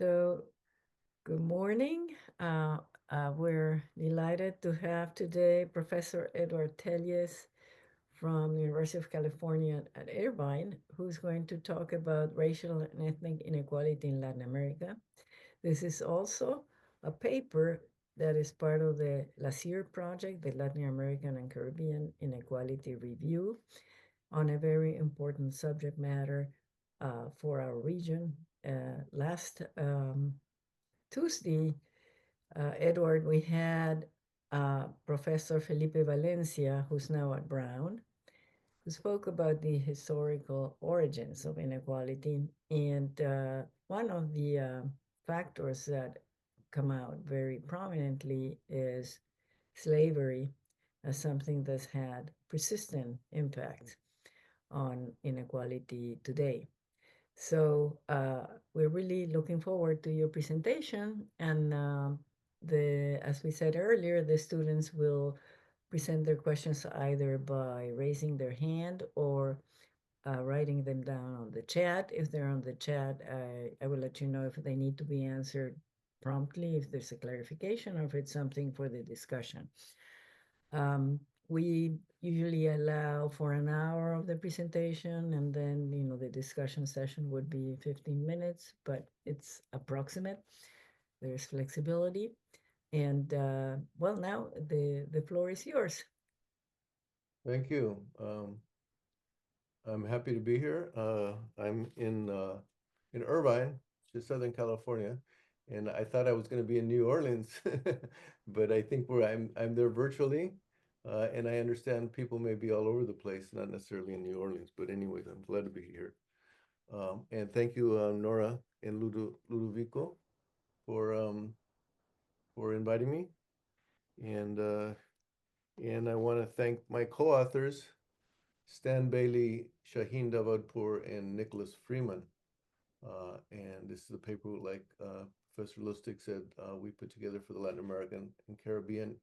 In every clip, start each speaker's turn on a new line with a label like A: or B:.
A: So, good morning. We're delighted to have today Professor Edward Telles from the University of California at Irvine, who's going to talk about racial and ethnic inequality in Latin America. This is also a paper that is part of the LACIR project, the Latin American and Caribbean Inequality Review, on a very important subject matter for our region. Last Tuesday, Edward, we had Professor Felipe Valencia, who's now at Brown, who spoke about the historical origins of inequality. And one of the factors that come out very prominently is slavery as something that's had persistent impact on inequality today. So we're really looking forward to your presentation. And as we said earlier, the students will present their questions either by raising their hand or writing them down on the chat. If they're on the chat, I will let you know if they need to be answered promptly, if there's a clarification, or if it's something for the discussion. We usually allow for an hour of the presentation, and then, the discussion session would be 15 minutes, but it's approximate. There's flexibility. And well, now the floor is yours.
B: Thank you. I'm happy to be here. I'm in Irvine, just Southern California, and I thought I was going to be in New Orleans, but I think I'm there virtually, and I understand people may be all over the place, not necessarily in New Orleans. But anyways, I'm glad to be here. And thank you, Nora and Ludovico, for um, for inviting me, and uh, and I want to thank my co-authors, Stan Bailey, Shaheen Davadpour, and Nicholas Freeman. And this is a paper, like Professor Lustig said, we put together for the Latin American and Caribbean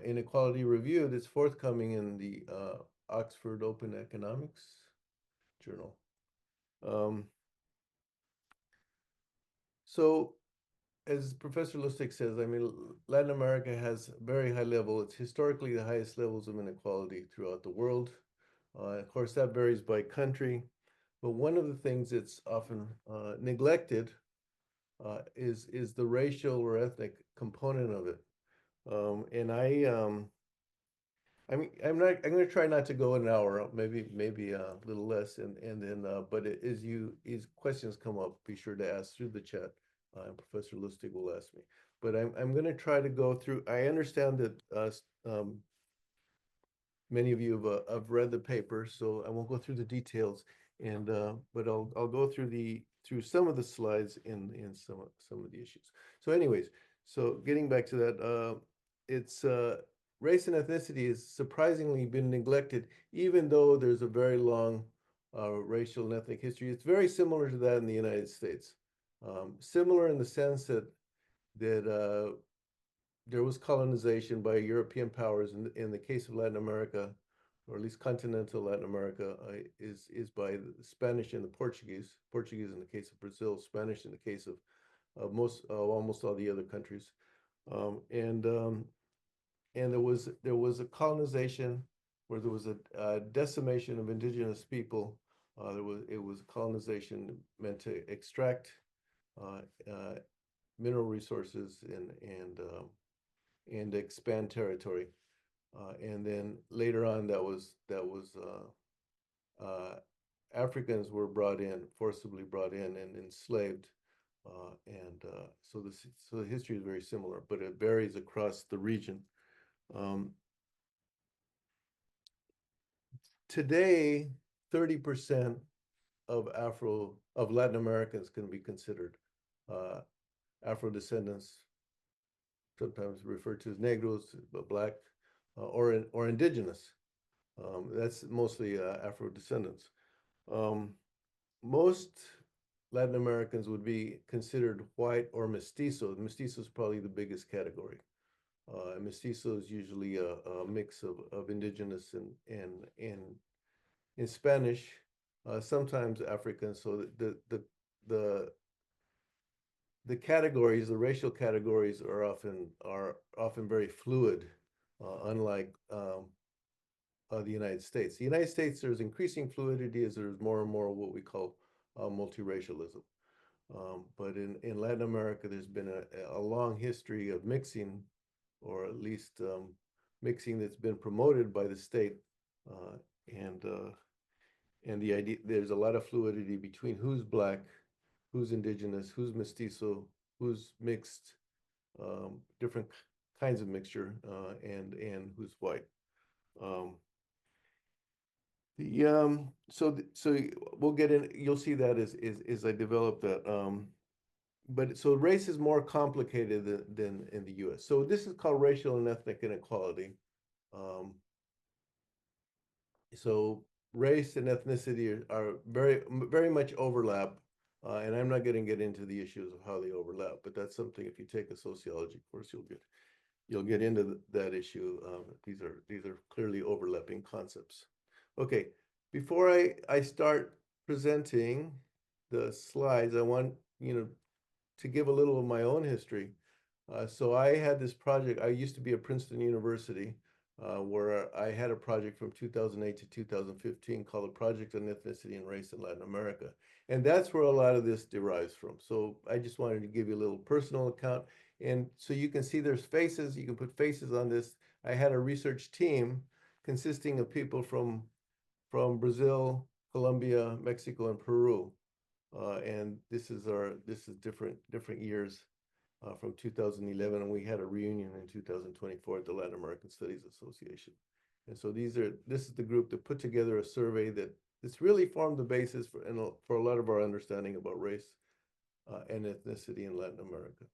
B: Inequality Review that's forthcoming in the Oxford Open Economics Journal. Um, so, as Professor Lustig says, I mean, Latin America has very high level, it's historically the highest levels of inequality throughout the world. Of course, that varies by country. But one of the things that's often neglected is the racial or ethnic component of it. And I'm going to try not to go an hour, maybe a little less, and then but as questions come up, be sure to ask through the chat, and Professor Lustig will ask me. But I'm going to try to go through. I understand that many of you have read the paper, so I won't go through the details. And but I'll go through some of the slides in some of the issues. So, anyways, so getting back to that, it's race and ethnicity has surprisingly been neglected, even though there's a very long racial and ethnic history. It's very similar to that in the United States. Similar in the sense that there was colonization by European powers. In the case of Latin America, or at least continental Latin America, is by the Spanish and the Portuguese. Portuguese in the case of Brazil, Spanish in the case of almost all the other countries. Um, and um, and there was a colonization where there was a decimation of indigenous people. It was colonization meant to extract uh, uh, mineral resources and expand territory. And then later on, Africans were forcibly brought in and enslaved. So the history is very similar, but it varies across the region. Um, Today, 30% of Latin Americans can be considered uh, Afro descendants, sometimes referred to as Negros, but Black, or indigenous. That's mostly Afro descendants. Um, Most Latin Americans would be considered white or mestizo. Mestizo is probably the biggest category. Mestizo is usually a mix of indigenous and in Spanish, sometimes African. So the the categories, the racial categories are often very fluid, unlike the United States. The United States, there's increasing fluidity as there's more and more what we call multiracialism. But in Latin America, there's been a long history of mixing, or at least mixing that's been promoted by the state, uh, and uh, and the idea there's a lot of fluidity between who's black, who's indigenous, who's mestizo, who's mixed, different kinds of mixture, and who's white. Um, so we'll get in. You'll see that as I develop that. But so race is more complicated than in the U.S. So this is called racial and ethnic inequality. Um, so race and ethnicity are very much overlap, and I'm not going to get into the issues of how they overlap, but that's something if you take a sociology course, you'll get into that issue. These are clearly overlapping concepts. Okay, before I start presenting the slides, I want to give a little of my own history. So I had this project. I used to be at Princeton University, where I had a project from 2008 to 2015 called a Project on Ethnicity and Race in Latin America. And that's where a lot of this derives from. So I just wanted to give you a little personal account. And so you can see there's faces, you can put faces on this. I had a research team consisting of people from Brazil, Colombia, Mexico, and Peru. And this is different years from 2011, and we had a reunion in 2024 at the Latin American Studies Association. And so this is the group that put together a survey that's really formed the basis for a lot of our understanding about race and ethnicity in Latin America.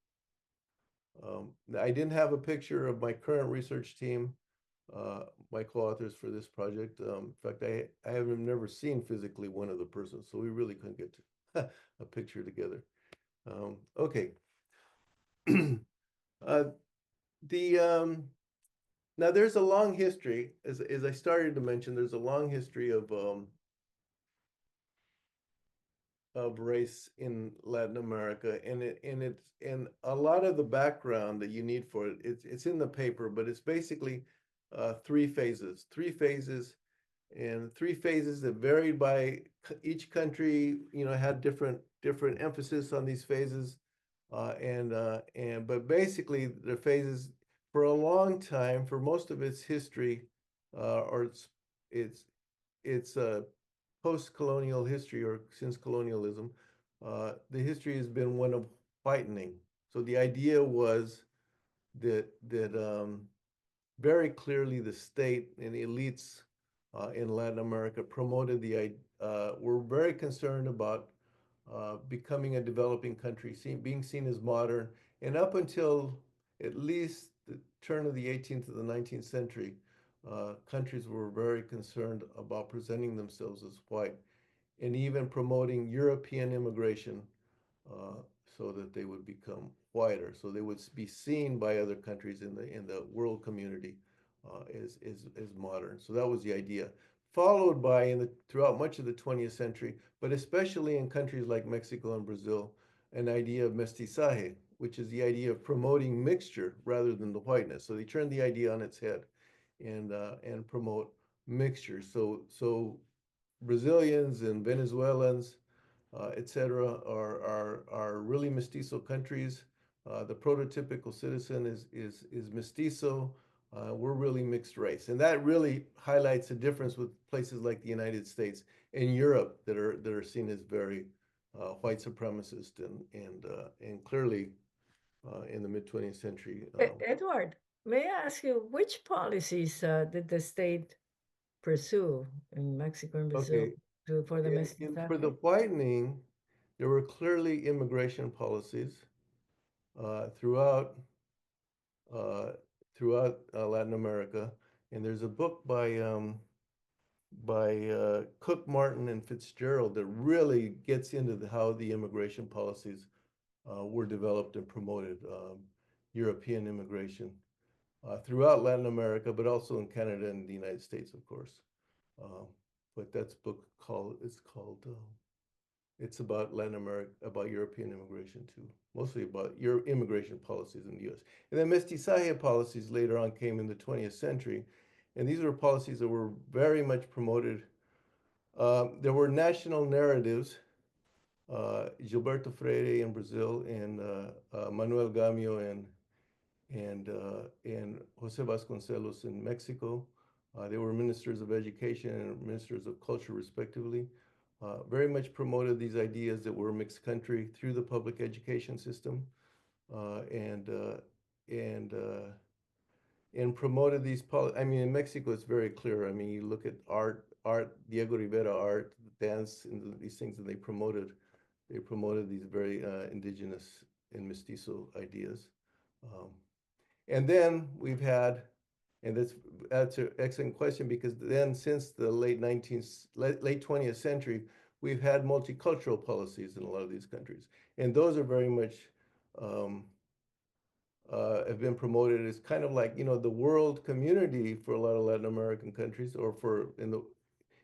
B: I didn't have a picture of my current research team, my co-authors for this project. In fact, I have never seen physically one of the persons, so we really couldn't get a picture together. Okay. uh, the Now there's a long history, as I started to mention, there's a long history of race in Latin America, and a lot of the background that you need for it, it's in the paper, but it's basically three phases, and three phases that varied by each country, had different emphasis on these phases, but basically the phases for a long time, for most of its history, or its its post-colonial history, or since colonialism, the history has been one of whitening. So the idea was that very clearly the state and the elites in Latin America promoted were very concerned about becoming a developing country, being seen as modern. And up until at least the turn of the 18th to the 19th century, countries were very concerned about presenting themselves as white, and even promoting European immigration, uh, so that they would become whiter, so they would be seen by other countries in the world community as modern. So that was the idea. Followed by throughout much of the 20th century, but especially in countries like Mexico and Brazil, an idea of mestizaje, which is the idea of promoting mixture rather than the whiteness. So they turned the idea on its head and promote mixture. So Brazilians and Venezuelans, etc., are really mestizo countries. The prototypical citizen is mestizo. We're really mixed race, and that really highlights the difference with places like the United States and Europe that are seen as very white supremacist, and clearly in the mid 20th century.
A: Edward, may I ask you which policies did the state pursue in Mexico and Brazil
B: Okay,
A: for the
B: for the
A: mestizaje?
B: whitening, there were clearly immigration policies throughout uh, Latin America. And there's a book by Cook, Martin, and Fitzgerald that really gets into how the immigration policies were developed and promoted, European immigration throughout Latin America, but also in Canada and the United States, of course. Um, but that's book called it's called It's about Latin America, about European immigration too, mostly about your immigration policies in the U.S. And then mestizaje policies later on came in the 20th century, and these were policies that were very much promoted. There were national narratives. Gilberto Freire in Brazil and Manuel Gamio and Jose Vasconcelos in Mexico. They were ministers of education and ministers of culture, respectively. Very much promoted these ideas that we're a mixed country through the public education system, uh, and uh, and uh, and promoted these. I mean, in Mexico, it's very clear. I mean, you look at art, Diego Rivera art, dance, and these things, and they promoted these very indigenous and mestizo ideas. Um, and then we've had, and that's an excellent question because then since the late 20th century, we've had multicultural policies in a lot of these countries, and those are very much um, have been promoted as kind of like the world community for a lot of Latin American countries, or for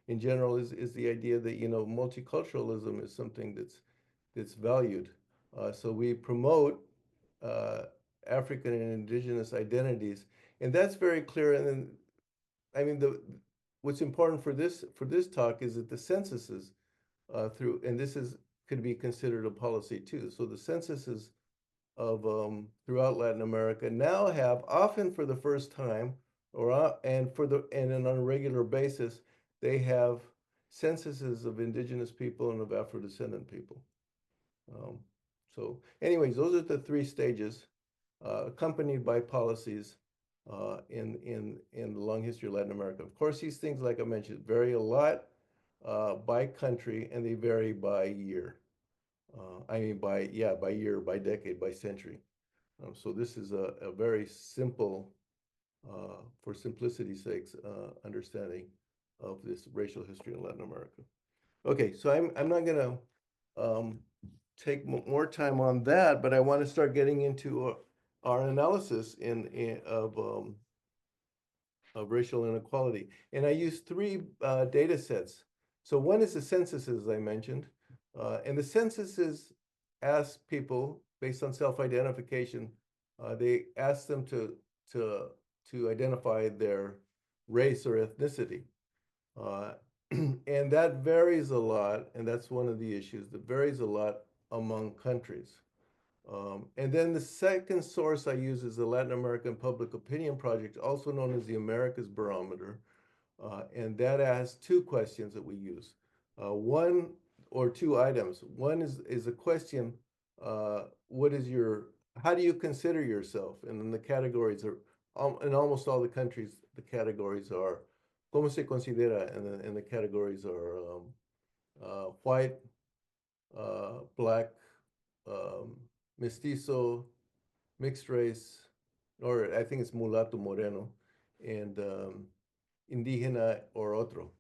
B: in general is the idea that multiculturalism is something that's valued. So we promote uh, African and indigenous identities, and that's very clear. And then, I mean, the what's important for this talk is that the censuses and this is could be considered a policy too. So the censuses of throughout Latin America now have, often for the first time, and on a regular basis, they have censuses of indigenous people and of Afro-descendant people. Um, so, anyways, those are the three stages, accompanied by policies in the long history of Latin America. Of course, these things, like I mentioned, vary a lot by country, and they vary by year. I mean, by year, by decade, by century. So this is a very simple, for simplicity's sakes, understanding of this racial history in Latin America. Okay, so I'm not gonna um, take more time on that, but I want to start getting into our analysis of racial inequality. And I use three data sets. So one is the census, as I mentioned, and the censuses ask people based on self-identification. They ask them to to identify their race or ethnicity, uh, and that varies a lot. And that's one of the issues that varies a lot among countries. And then the second source I use is the Latin American Public Opinion Project, also known as the Americas Barometer. And that has two questions that we use. One or two items. One is a question, how do you consider yourself? And then the categories are, in almost all the countries, the categories are, ¿cómo se considera? And the categories are white, black, um, mestizo, mixed race, or I think it's mulatto moreno, and indígena or otro.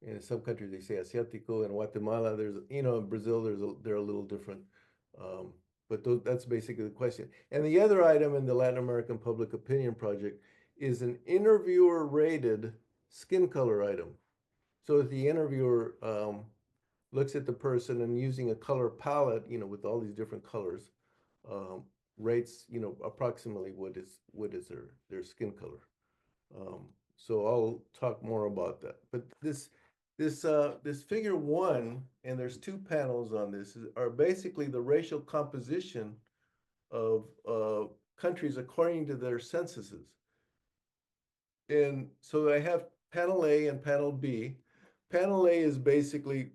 B: In some countries they say asiático. In Guatemala, in Brazil, they're a little different. Um, but that's basically the question. And the other item in the Latin American Public Opinion Project is an interviewer rated skin color item. So if the interviewer looks at the person and using a color palette, with all these different colors, um, rates, approximately what is their skin color. So I'll talk more about that. But this figure one, and there's two panels on this, are basically the racial composition of countries according to their censuses. And so I have panel A and panel B. Panel A is basically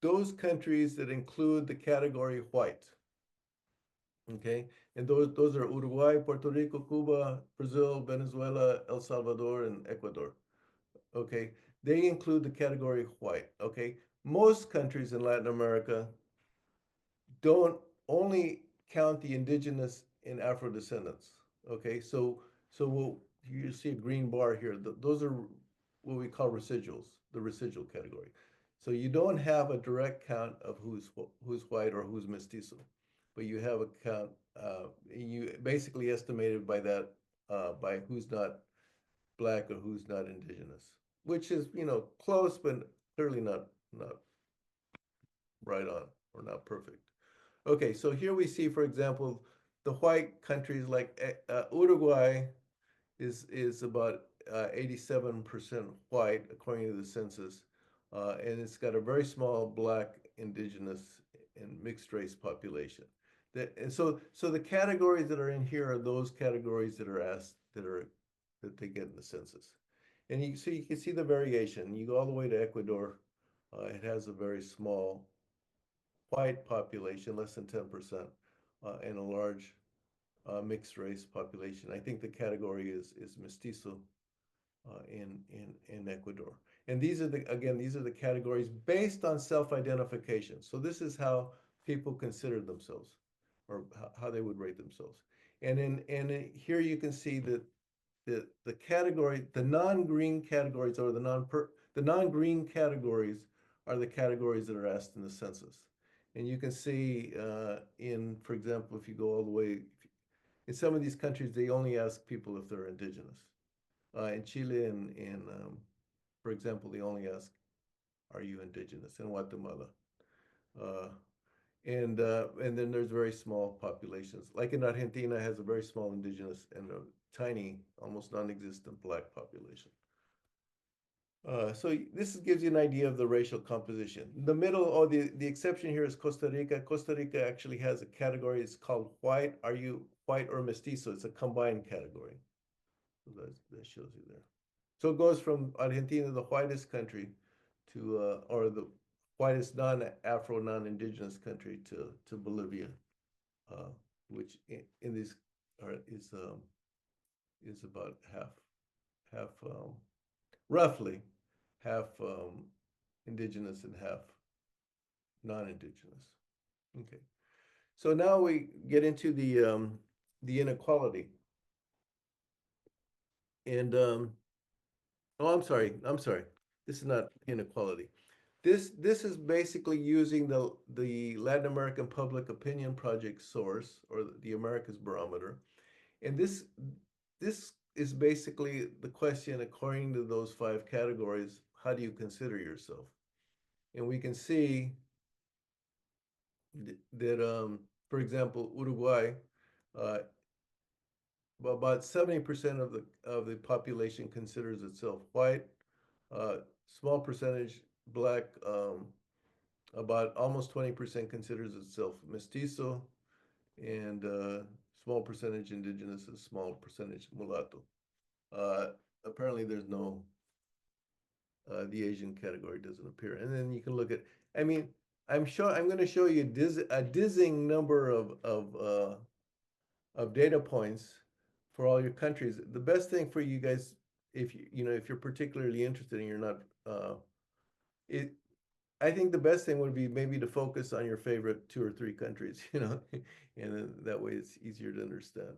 B: those countries that include the category white. Okay, and those are Uruguay, Puerto Rico, Cuba, Brazil, Venezuela, El Salvador, and Ecuador. Okay, they include the category white. Okay, most countries in Latin America don't only count the indigenous and Afro descendants. Okay, you see a green bar here. Those are what we call residuals, the residual category. So you don't have a direct count of who's white or who's mestizo, but you have a count. You basically estimated by that, by who's not black or who's not indigenous, which is close, but clearly not right on, or not perfect. Okay, so here we see, for example, the white countries like Uruguay is about 87% white according to the census, and it's got a very small black, indigenous, and mixed race population. And so the categories that are in here are those categories that are asked that they get in the census, and you can see the variation. You go all the way to Ecuador, it has a very small white population, less than 10%, and a large mixed race population. I think the category is mestizo in Ecuador. And these are the categories based on self-identification. So this is how people consider themselves, or how they would rate themselves. Here you can see that the category, the non-green categories, or the non-green categories are the categories that are asked in the census. And you can see for example, if you go all the way, in some of these countries, they only ask people if they're indigenous. In Chile for example, they only ask, "Are you indigenous?" In Guatemala, uh, and then there's very small populations. Like in Argentina, has a very small indigenous and a tiny, almost non-existent black population. So this gives you an idea of the racial composition. The middle, or the exception here is Costa Rica. Costa Rica actually has a category. It's called white. Are you white or mestizo? It's a combined category. So that shows you there. So it goes from Argentina, the whitest country, to or the whitest non-Afro, non-indigenous country, to Bolivia, uh, which in these is about half roughly half indigenous and half non-indigenous. Okay, so now we get into the inequality, and oh, I'm sorry. This is not inequality. This is basically using the Latin American Public Opinion Project source, or the Americas Barometer, and this is basically the question according to those five categories. How do you consider yourself? And we can see that, for example, Uruguay, uh, about 70% of the population considers itself white, small percentage black, about almost 20% considers itself mestizo, and small percentage indigenous, a small percentage mulatto. Uh, Apparently, there's no the Asian category doesn't appear. And then you can look at, I mean, I'm going to show you a dizzying number of data points for all your countries. The best thing for you guys, if if you're particularly interested and you're not, it, I think the best thing would be maybe to focus on your favorite two or three countries, and then that way it's easier to understand.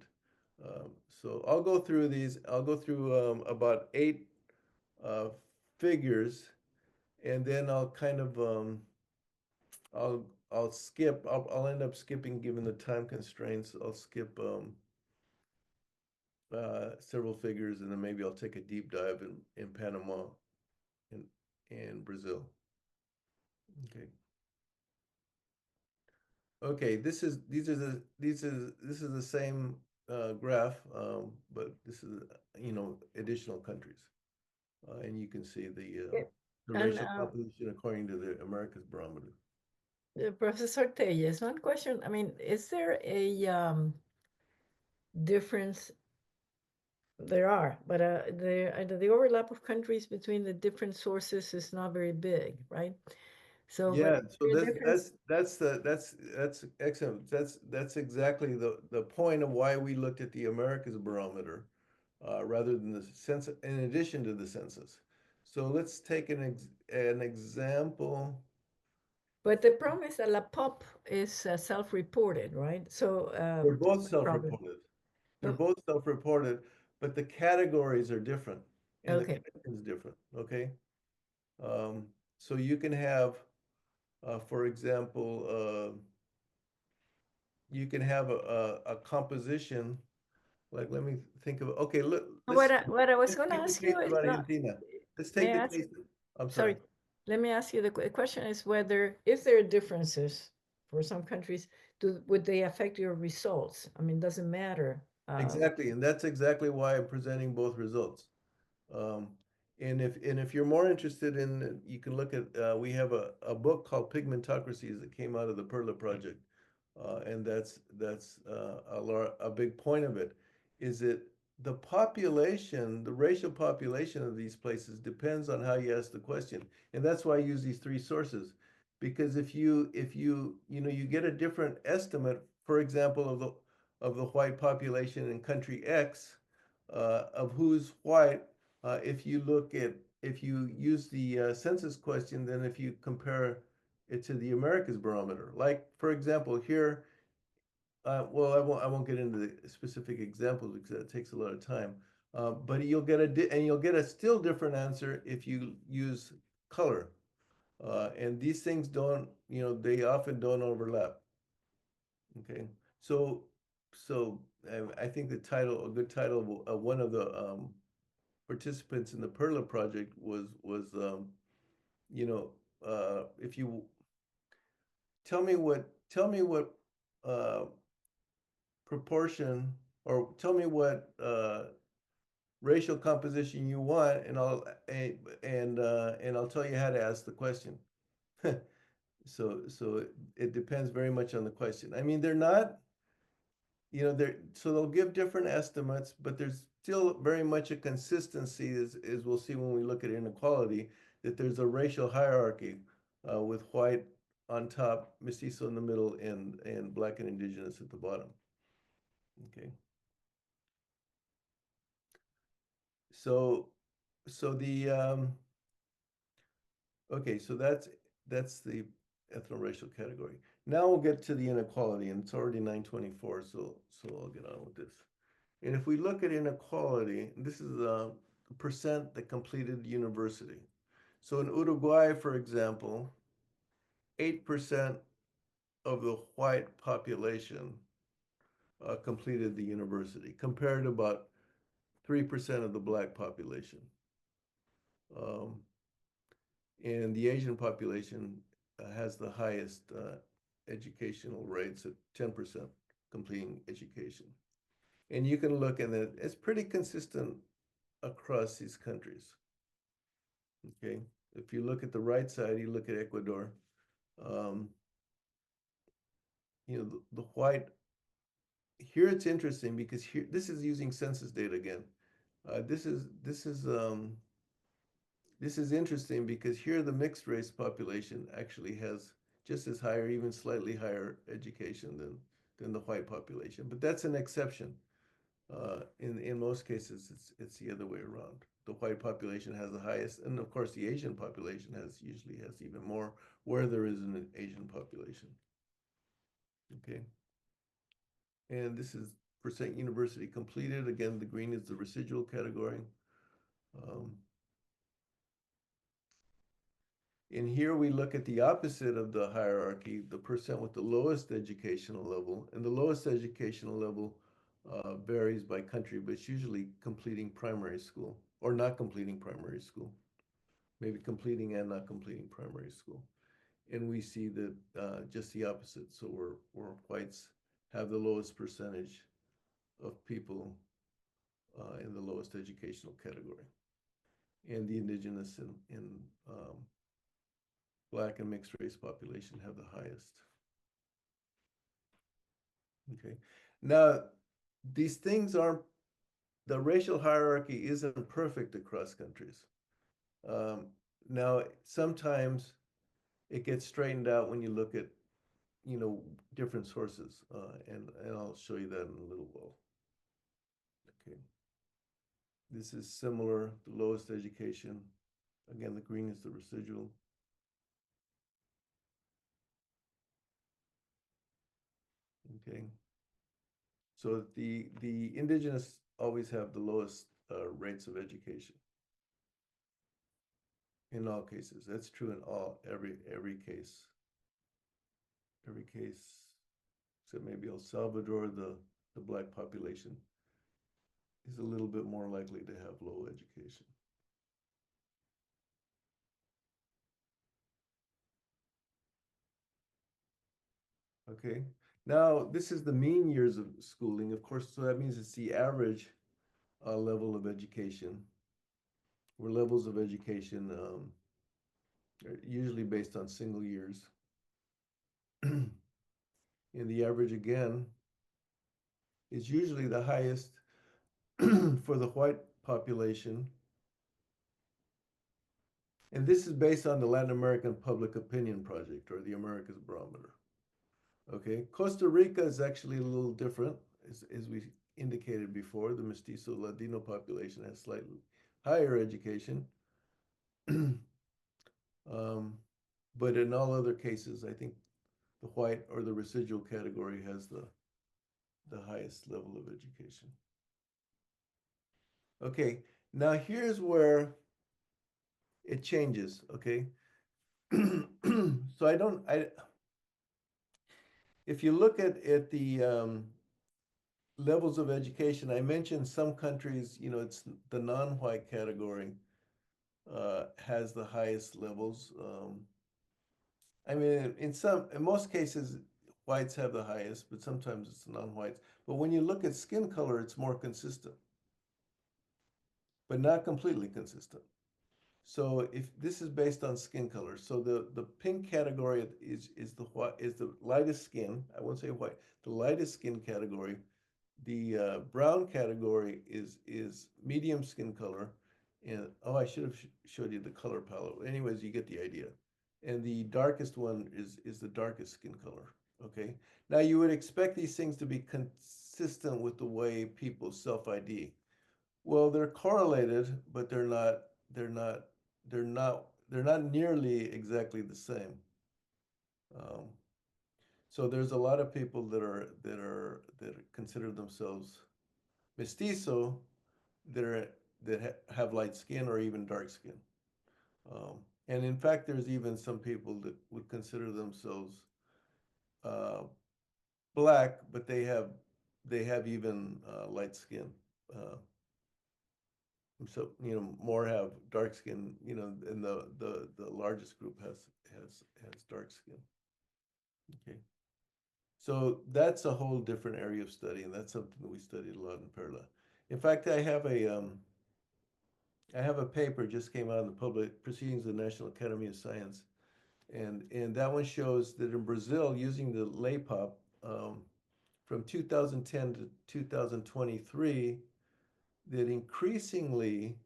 B: So I'll go through these. I'll go through about eight uh, figures, and then I'll kind of I'll skip. I'll end up skipping, given the time constraints. I'll skip several figures, and then maybe I'll take a deep dive in Panama and Brazil. Okay. Okay, this is the same graph, but this is additional countries, and you can see
A: Yeah.
B: the
A: And
B: racial composition according to the Americas Barometer.
A: Professor Telles, one question. I mean, is there a difference? There are, but the overlap of countries between the different sources is not very big, right? So, but
B: Yeah,
A: is
B: so
A: there a difference?
B: that's excellent. That's exactly the point of why we looked at the Americas Barometer, rather than the census, in addition to the census. So let's take an example.
A: But the problem is that La Pop is self-reported, right? So
B: They're both
A: the problem.
B: self-reported. They're
A: Oh,
B: both self-reported, but the categories are different, and the
A: okay.
B: content is different. Okay, um, so you can have, for example, you can have a composition. Like, let me think of, okay,
A: What
B: let's
A: what I was
B: let's
A: going to
B: take the
A: ask you
B: case of
A: is not.
B: Argentina. Let's
A: May
B: take
A: I
B: the
A: ask?
B: case. I'm sorry.
A: Sorry. let me ask you, the question is whether, if there are differences for some countries, would they affect your results? I mean, doesn't matter.
B: Exactly, and that's exactly why I'm presenting both results. Um, and if you're more interested in, you can look at, we have a book called Pigmentocracies that came out of the Perla Project. And a big point of it is that the population, the racial population of these places depends on how you ask the question. And that's why I use these three sources. Because you get a different estimate, for example, of the white population in country X, of who's white, if you use the census question, then if you compare it to the Americas barometer. Like, for example, here, well, I won't get into the specific examples because that takes a lot of time. But you'll get a still different answer if you use color. And these things don't, they often don't overlap. Okay. So, I think a good title of one of the participants in the Perla project was you know if you tell me what uh, proportion, or tell me what racial composition you want, and I'll tell you how to ask the question. So it depends very much on the question. I mean, they're not, so they'll give different estimates, but there's still very much a consistency, as we'll see when we look at inequality, that there's a racial hierarchy, with white on top, mestizo in the middle, and black and indigenous at the bottom. Okay. So, so the okay, so that's the ethno-racial category. Now we'll get to the inequality, and it's already 9:24, so I'll get on with this. And if we look at inequality, this is the percent that completed university. So in Uruguay, for example, 8% of the white population completed the university, compared to about 3% of the black population. Um, and the Asian population has the highest educational rates at 10% completing education. And you can look, and it's pretty consistent across these countries. Okay, if you look at the right side, you look at Ecuador. Um, the white, here it's interesting because here, this is using census data again. This is interesting because here the mixed race population actually has just as high or even slightly higher education than the white population. But that's an exception. In most cases, it's the other way around. The white population has the highest, and of course, the Asian population usually has even more, where there is an Asian population. Okay, and this is percent university completed. Again, the green is the residual category. Um, And here we look at the opposite of the hierarchy, the percent with the lowest educational level. And the lowest educational level varies by country, but it's usually completing primary school or not completing primary school, maybe completing and not completing primary school. And we see that just the opposite. So where whites have the lowest percentage of people in the lowest educational category, and the indigenous and black and mixed race population have the highest. Okay. Now, these things aren't, the racial hierarchy isn't perfect across countries. Um, Now, sometimes it gets straightened out when you look at, different sources, and I'll show you that in a little while. Okay. This is similar, the lowest education. Again, the green is the residual. Okay. So the indigenous always have the lowest rates of education in all cases. That's true in every case. Every case, except maybe El Salvador, the black population is a little bit more likely to have low education. Okay. Now, this is the mean years of schooling, of course, so that means it's the average level of education, where levels of education are usually based on single years. And the average, again, is usually the highest for the white population. And this is based on the Latin American Public Opinion Project, or the Americas Barometer. Okay, Costa Rica is actually a little different, as we indicated before. The Mestizo Latino population has slightly higher education. um, but in all other cases, I think the white or the residual category has the highest level of education. Okay, now here's where it changes. Okay, so if you look at the levels of education, I mentioned some countries, it's the non-white category has the highest levels. I mean, in most cases, whites have the highest, but sometimes it's non-whites. But when you look at skin color, it's more consistent, but not completely consistent. So if this is based on skin color, so the pink category is the lightest skin. I won't say white, the lightest skin category. The brown category is medium skin color, and oh, I should have showed you the color palette. Anyways, you get the idea. And the darkest one is the darkest skin color. Okay. Now you would expect these things to be consistent with the way people self-ID. Well, they're correlated, but they're not they're not nearly exactly the same. Um, so there's a lot of people that consider themselves mestizo that are have light skin or even dark skin. Um, and in fact, there's even some people that would consider themselves uh, black, but they have even light skin. Uh, so more have dark skin. And the largest group has dark skin. Okay, so that's a whole different area of study, and that's something that we studied a lot in Perla. In fact, I have a paper just came out in the Public Proceedings of the National Academy of Science, and that one shows that in Brazil, using the LAPOP, from 2010 to 2023, that increasingly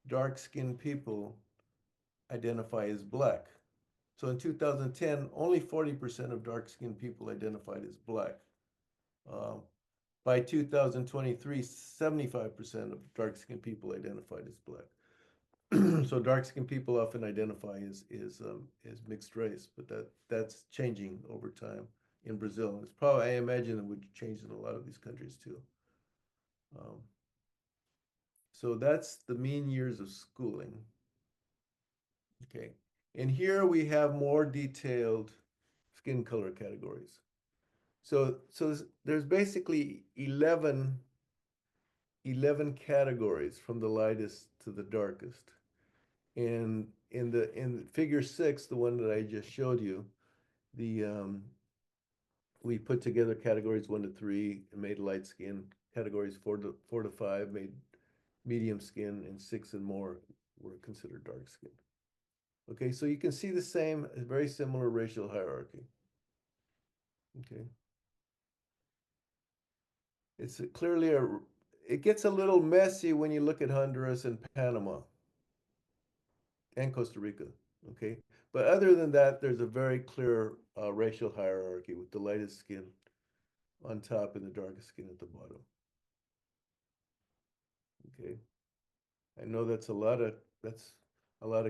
B: dark-skinned people identify as black. So in 2010, only 40% of dark-skinned people identified as black. Um, by 2023, 75% of dark-skinned people identified as black. So dark-skinned people often identify as mixed race, but that's changing over time in Brazil. It's probably, I imagine, it would change in a lot of these countries too. Um, so that's the mean years of schooling. Okay, and here we have more detailed skin color categories. So there's basically 11 categories from the lightest to the darkest. And in figure 6, the one that I just showed you, the we put together categories 1 to 3 and made light skin. Categories 4 to 5 made medium skin, and 6 and more were considered dark skin. Okay, so you can see the same, very similar racial hierarchy. Okay, it's clearly it gets a little messy when you look at Honduras and Panama and Costa Rica. Okay, but other than that, there's a very clear racial hierarchy with the lightest skin on top and the darkest skin at the bottom. Okay, I know that's a lot of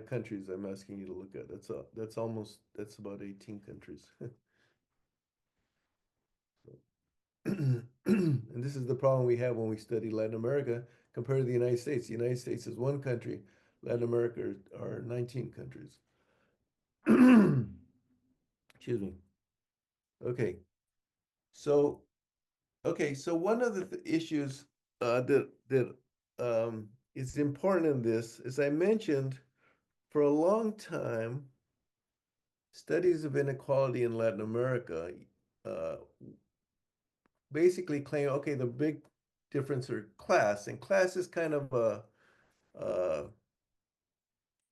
B: countries I'm asking you to look at. That's about 18 countries. And this is the problem we have when we study Latin America compared to the United States. The United States is one country, Latin America are 19 countries. Excuse me. Okay, so so one of the issues that is important in this, as I mentioned, for a long time, studies of inequality in Latin America uh, basically claim, okay, the big difference are class, and class is kind of a uh,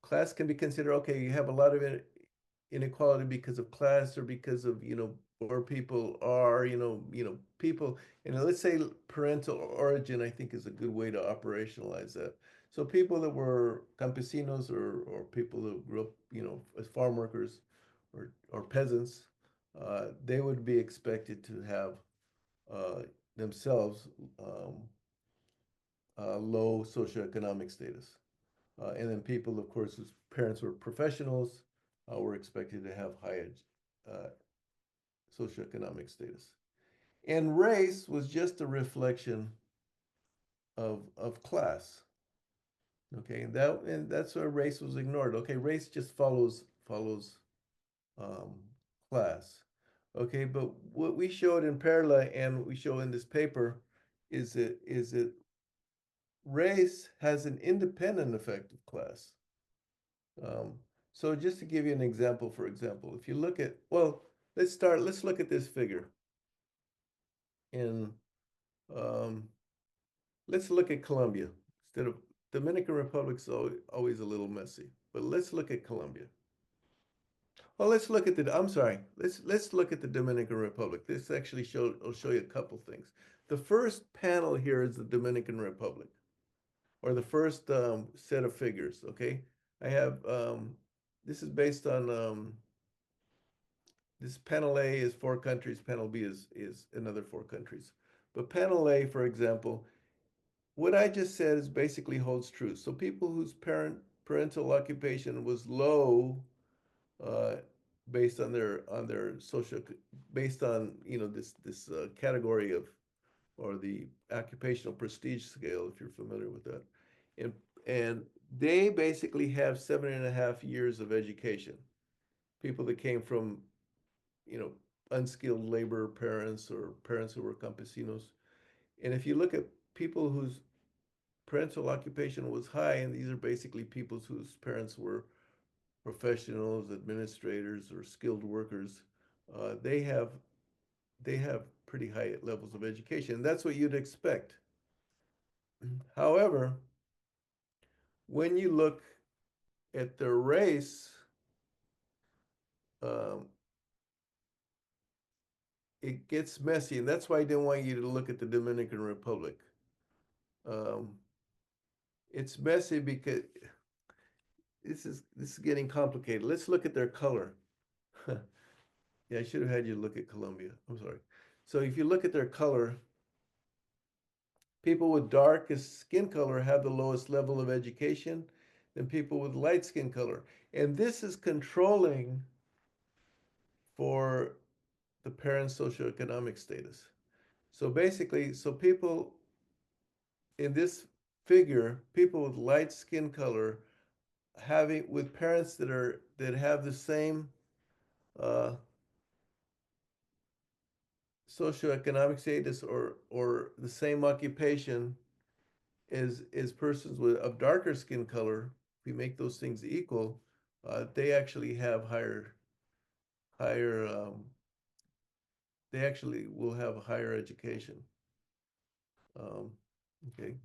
B: class can be considered, okay, you have a lot of inequality because of class or because of, where people are, people, let's say parental origin, I think is a good way to operationalize that. So people that were campesinos or people that grew up, as farm workers or peasants, they would be expected to have uh, themselves um, low socioeconomic status. And then people, of course, whose parents were professionals, were expected to have high uh, socioeconomic status. And race was just a reflection of class. Okay, and that's where race was ignored. Okay, race just follows um, class. Okay, but what we showed in Perla and what we show in this paper is that race has an independent effect of class. Um, so just to give you an example, for example, if you look at, well, let's look at this figure. In, um, let's look at Colombia. Instead of Dominican Republic's always a little messy, but let's look at Colombia. Well, I'm sorry, let's look at the Dominican Republic. This actually I'll show you a couple things. The first panel here is the Dominican Republic, or the first set of figures, okay? I have, this is based on, this panel A is 4 countries, panel B is another 4 countries. But panel A, for example, what I just said is basically holds true. So people whose parental occupation was low, uh, based on their social, based on, this category of, or the occupational prestige scale, if you're familiar with that, and and they basically have 7.5 years of education. People that came from, you know, unskilled labor parents or parents who were campesinos. And if you look at people whose parental occupation was high, and these are basically people whose parents were professionals, administrators, or skilled workers, they have pretty high levels of education. And that's what you'd expect. However, when you look at their race, um, it gets messy, and that's why I didn't want you to look at the Dominican Republic. Um, it's messy because this is getting complicated. Let's look at their color. Yeah, I should have had you look at Colombia. I'm sorry. So if you look at their color, people with darkest skin color have the lowest level of education than people with light skin color. And this is controlling for the parents' socioeconomic status. So basically, so people in this figure, people with light skin color having with parents that have the same uh, socioeconomic status or the same occupation as persons with of darker skin color, if we make those things equal, they actually have higher they actually will have a higher education. Um, okay.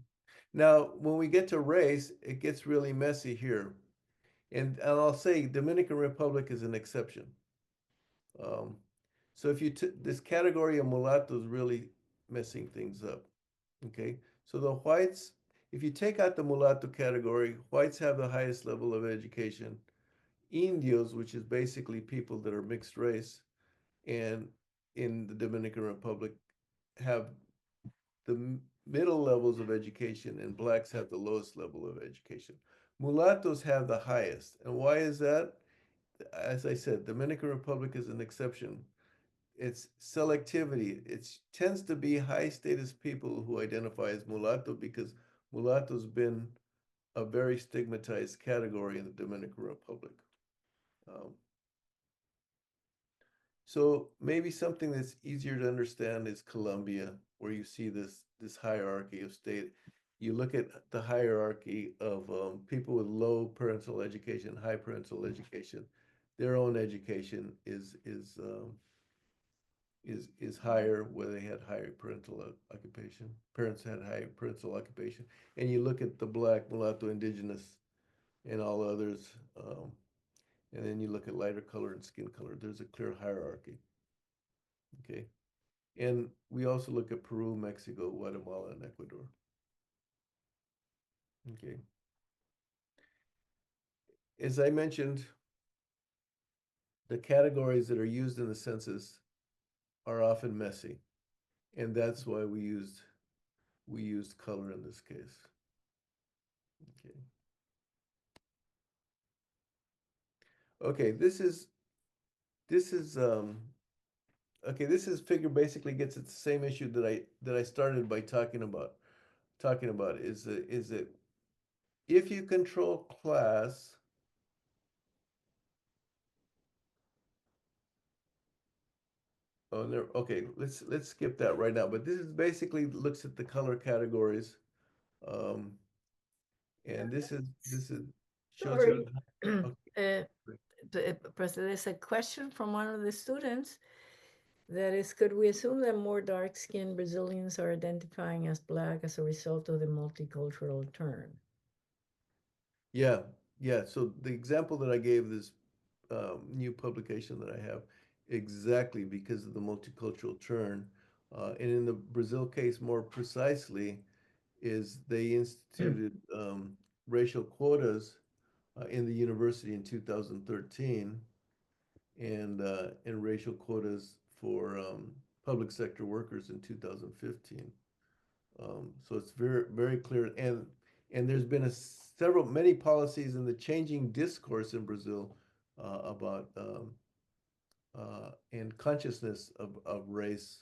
B: Now, when we get to race, it gets really messy here. And I'll say Dominican Republic is an exception. Um, so if you this category of mulattoes really messing things up. Okay, so the whites, if you take out the mulatto category, whites have the highest level of education. Indios, which is basically people that are mixed race, and in the Dominican Republic, have the middle levels of education, and blacks have the lowest level of education. Mulattoes have the highest. And why is that? As I said, Dominican Republic is an exception. It's selectivity. It tends to be high status people who identify as mulatto because mulatto's been a very stigmatized category in the Dominican Republic. Um, so maybe something that's easier to understand is Colombia, where you see this hierarchy of state. You look at the hierarchy of people with low parental education, high parental education. Their own education is is higher where they had higher parental occupation. Parents had higher parental occupation. And you look at the black, mulatto, indigenous, and all others, and then you look at lighter color and skin color. There's a clear hierarchy. Okay. And we also look at Peru, Mexico, Guatemala, and Ecuador. Okay. As I mentioned, the categories that are used in the census are often messy, and that's why we used color in this case. Okay. Okay, this is okay, this is figure basically gets at the same issue that I started by talking about is that if you control class, oh there, okay, let's skip that right now. But this is basically looks at the color categories. Um, and this is shows you.
A: Sorry. Uh, there's a question from one of the students that is, could we assume that more dark-skinned Brazilians are identifying as Black as a result of the multicultural turn?
B: Yeah, yeah. So the example that I gave, this new publication that I have, exactly because of the multicultural turn, and in the Brazil case more precisely, is they instituted racial quotas in the university in 2013, and racial quotas for public sector workers in 2015. So it's very, very clear. And there's been many policies in the changing discourse in Brazil about and consciousness of race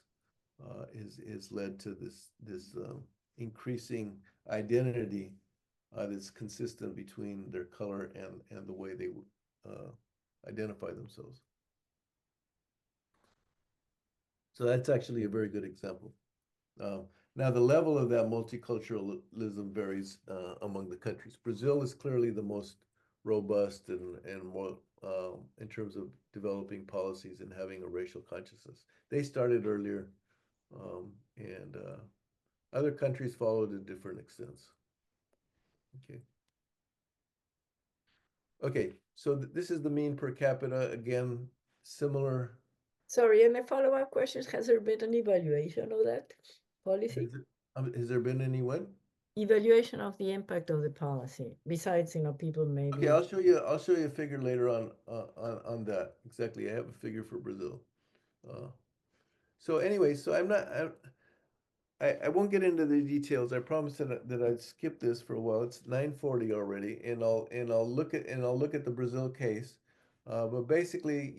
B: is led to this increasing identity that's consistent between their color and the way they uh, identify themselves. So that's actually a very good example. Um, Now, the level of that multiculturalism varies among the countries. Brazil is clearly the most robust and more in terms of developing policies and having a racial consciousness. They started earlier, and other countries followed at different extents. Okay. Okay. So this is the mean per capita. Again, similar.
A: Sorry, and a follow-up question, has there been an evaluation of that policy?
B: Has there been any what?
A: Evaluation of the impact of the policy, besides, people
B: Okay,
A: maybe.
B: I'll show you a figure later on that. Exactly. I have a figure for Brazil. Uh, so anyway, so I won't get into the details. I promised that I'd skip this for a while. It's 9:40 already, and I'll look at the Brazil case. But basically,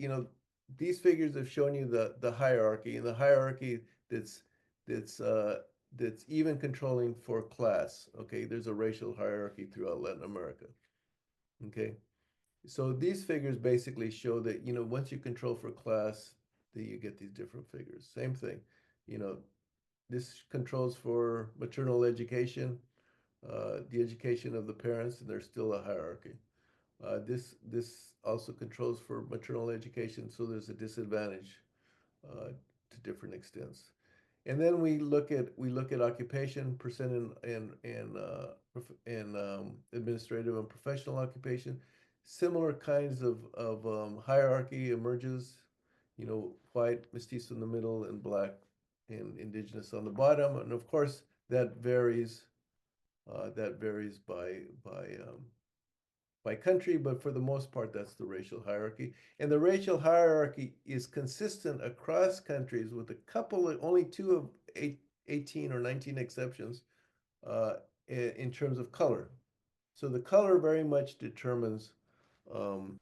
B: these figures have shown you the hierarchy, and the hierarchy that's that's uh, that's even controlling for class. Okay, there's a racial hierarchy throughout Latin America. Okay. So these figures basically show that, once you control for class, that you get these different figures. Same thing. You know, this controls for maternal education, the education of the parents, and there's still a hierarchy. This also controls for maternal education, so there's a disadvantage to different extents. And then we look at occupation, percent in administrative and professional occupation. Similar kinds of hierarchy emerges, white, mestizo in the middle, and black and indigenous on the bottom. And of course, that varies by country, but for the most part, that's the racial hierarchy. And the racial hierarchy is consistent across countries with a couple of only two of 18 or 19 exceptions uh, in terms of color. So the color very much determines um,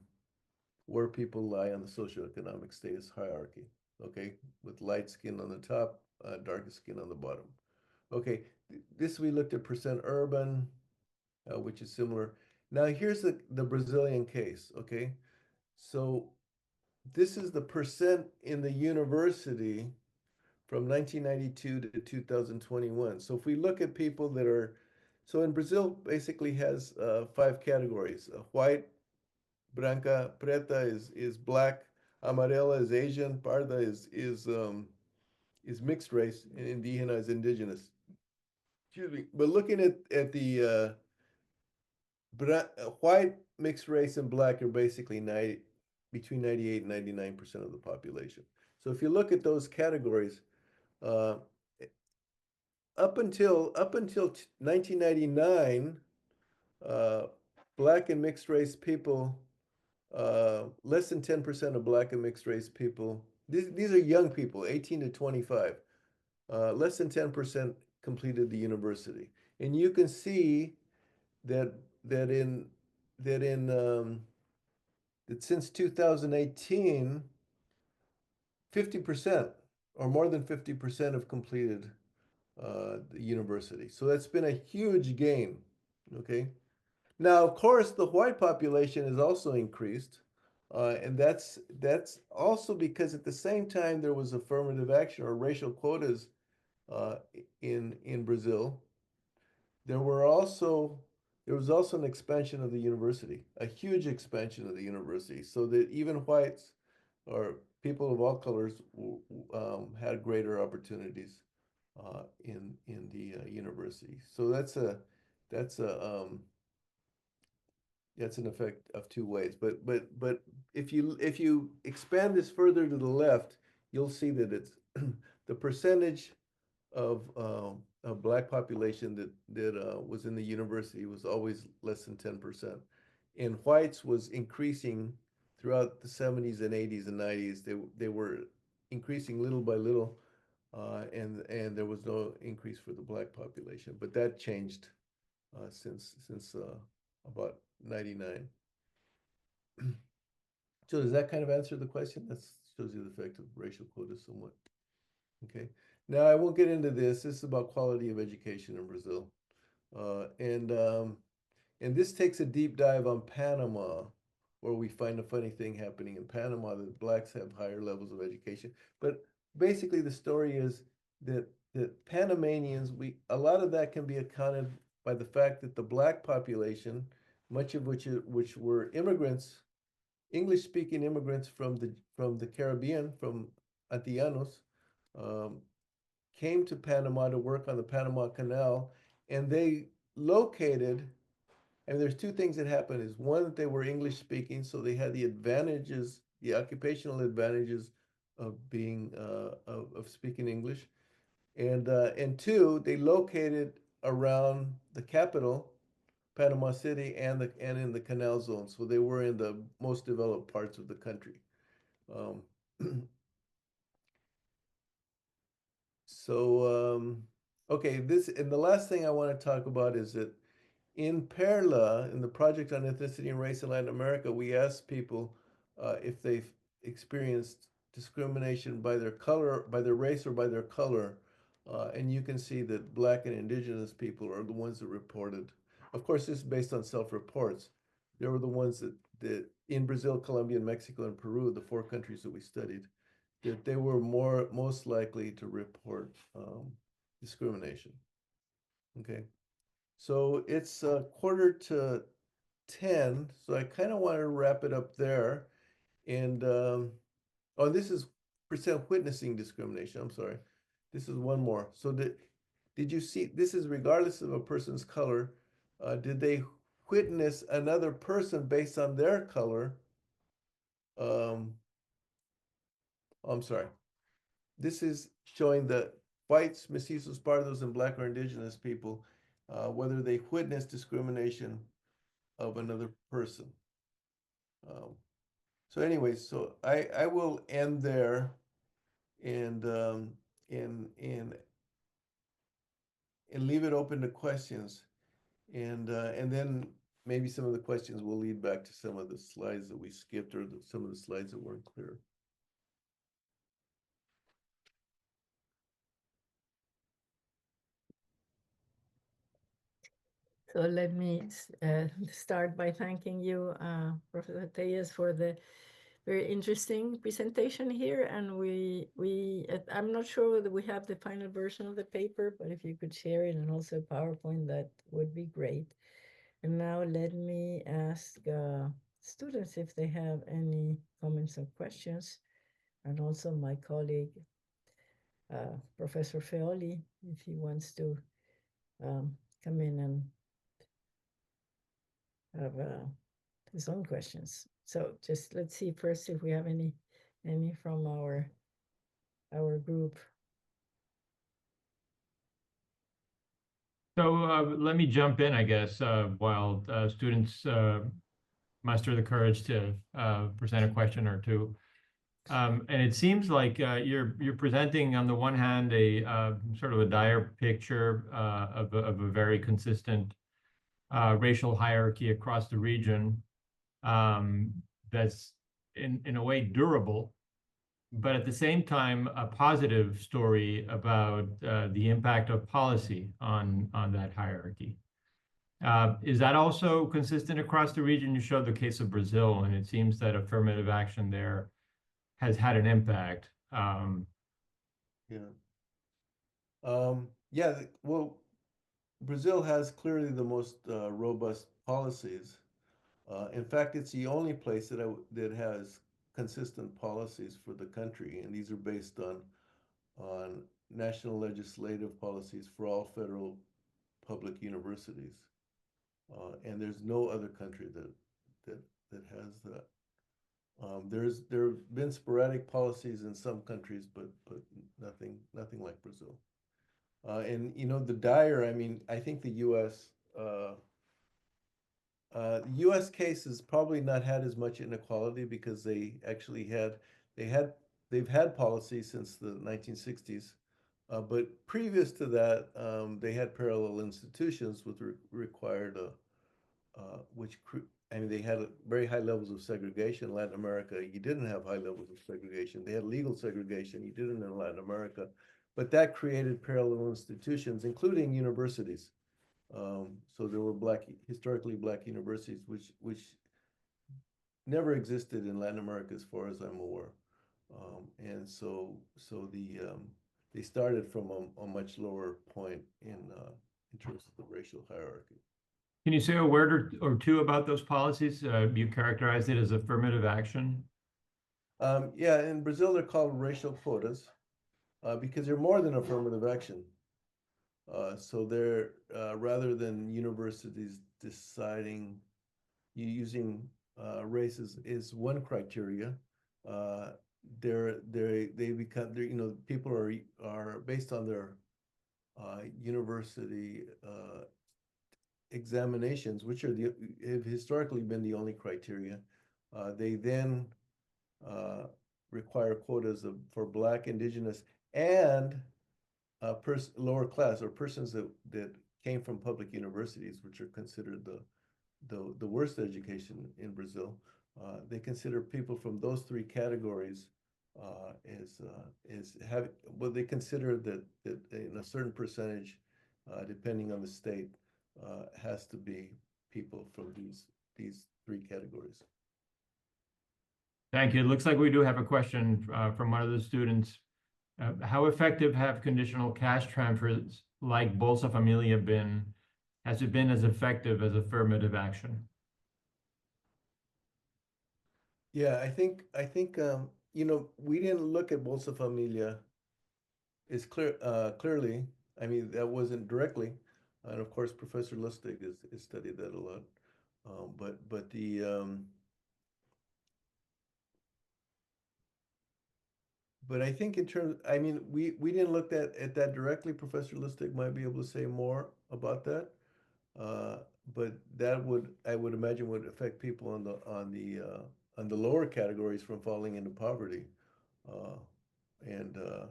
B: where people lie on the socioeconomic status hierarchy. Okay, with light skin on the top, darker skin on the bottom. Okay, this we looked at percent urban, which is similar. Now here's the Brazilian case, okay? So this is the percent in the university from 1992 to 2021. So if we look at people so in Brazil basically has five categories. White, branca, preta is black, amarela is Asian, parda is is mixed race, and indígena is indigenous. Excuse me. But looking at the white, mixed race, and black are basically 90, between 98 and 99% of the population. So if you look at those categories, uh, up until 1999, uh, black and mixed race people, less than 10% of black and mixed race people. These are young people, 18 to 25. Less than 10% completed the university, and you can see that that in that in that since 2018, 50% or more than 50% have completed the university. So that's been a huge gain. Okay. Now, of course, the white population has also increased, and that's also because at the same time there was affirmative action or racial quotas uh, in Brazil. There were also there was also an expansion of the university, a huge expansion of the university, so that even whites or people of all colors had greater opportunities in the university. So that's a that's an effect of two ways. But if you expand this further to the left, you'll see that it's the percentage of black population that was in the university was always less than 10%. And whites was increasing throughout the 70s and 80s and 90s. They were increasing little by little, and there was no increase for the black population. But that changed since about 99. So does that kind of answer the question? That shows you the effect of racial quotas somewhat. Okay. Now I won't get into this. This is about quality of education in Brazil. Uh, and um, and this takes a deep dive on Panama, where we find a funny thing happening in Panama that blacks have higher levels of education. But basically the story is that Panamanians, we a lot of that can be accounted by the fact that the black population, much of which were immigrants, English speaking immigrants from the Caribbean, from Antillanos, um, came to Panama to work on the Panama Canal, and they located. And there's two things that happened. Is one that they were English speaking, so they had the advantages, the occupational advantages of being of speaking English, and two, they located around the capital, Panama City, and in the canal zone, so they were in the most developed parts of the country. Um, okay, this and the last thing I want to talk about is that in Perla, in the project on ethnicity and race in Latin America, we asked people if they've experienced discrimination by their color, by their race, or by their color. And you can see that Black and Indigenous people are the ones that reported. Of course, this is based on self-reports. They were the ones that in Brazil, Colombia, Mexico, and Peru, the four countries that we studied, that they were most likely to report discrimination. Okay. So it's a quarter to 10, so I kind of want to wrap it up there. And oh, this is percent witnessing discrimination. I'm sorry. This is one more. So did you see, this is regardless of a person's color, did they witness another person based on their color? Um, I'm sorry. This is showing the whites, mestizos, pardos, and black or indigenous people, whether they witness discrimination of another person. Um, so anyways, so I will end there and and and leave it open to questions, and then maybe some of the questions will lead back to some of the slides that we skipped or some of the slides that weren't clear.
A: So let me start by thanking you, Professor Tellez, for the very interesting presentation here. And I'm not sure whether we have the final version of the paper, but if you could share it and also PowerPoint, that would be great. And now let me ask students if they have any comments or questions, and also my colleague Professor Feoli if he wants to come in and have his own questions. So just let's see first if we have any from our group.
C: So let me jump in, I guess, while students muster the courage to present a question or two. And it seems like you're presenting on the one hand a sort of a dire picture of a very consistent racial hierarchy across the region that's in a way durable, but at the same time a positive story about the impact of policy on that hierarchy. Is that also consistent across the region? You showed the case of Brazil, and it seems that affirmative action there has had an impact.
B: Yeah. Yeah, well, Brazil has clearly the most robust policies. In fact, it's the only place that has consistent policies for the country, and these are based on national legislative policies for all federal public universities. And there's no other country that that has that. There have been sporadic policies in some countries, but nothing like Brazil. And you know the dire. I mean, I think the U.S. U.S. case has probably not had as much inequality because they actually they had they've had policy since the 1960s, but previous to that, they had parallel institutions with required which I mean they had very high levels of segregation. In Latin America, you didn't have high levels of segregation. They had legal segregation. You didn't in Latin America, but that created parallel institutions, including universities. So there were historically black universities, which never existed in Latin America, as far as I'm aware. And so they started from a much lower point in terms of the racial hierarchy.
C: Can you say a word or two about those policies? You characterized it as affirmative action.
B: Yeah, in Brazil they're called racial quotas because they're more than affirmative action. So they're rather than universities deciding using races is one criteria. Uh, they become you know people are based on their university examinations, which are have historically been the only criteria. They then require quotas for Black, Indigenous, and lower class or persons that came from public universities, which are considered the worst education in Brazil. They consider people from those three categories as have well. They consider that in a certain percentage, depending on the state, has to be people from these three categories.
C: Thank you. It looks like we do have a question from one of the students. How effective have conditional cash transfers like Bolsa Familia been? Has it been as effective as affirmative action?
B: Yeah, I think you know we didn't look at Bolsa Familia as clearly. I mean that wasn't directly, and of course Professor Lustig has studied that a lot. But the but I think in terms, I mean, we didn't look at that directly. Professor Lustig might be able to say more about that. Uh, but that I would imagine, would affect people on the lower categories from falling into poverty. Uh, and uh,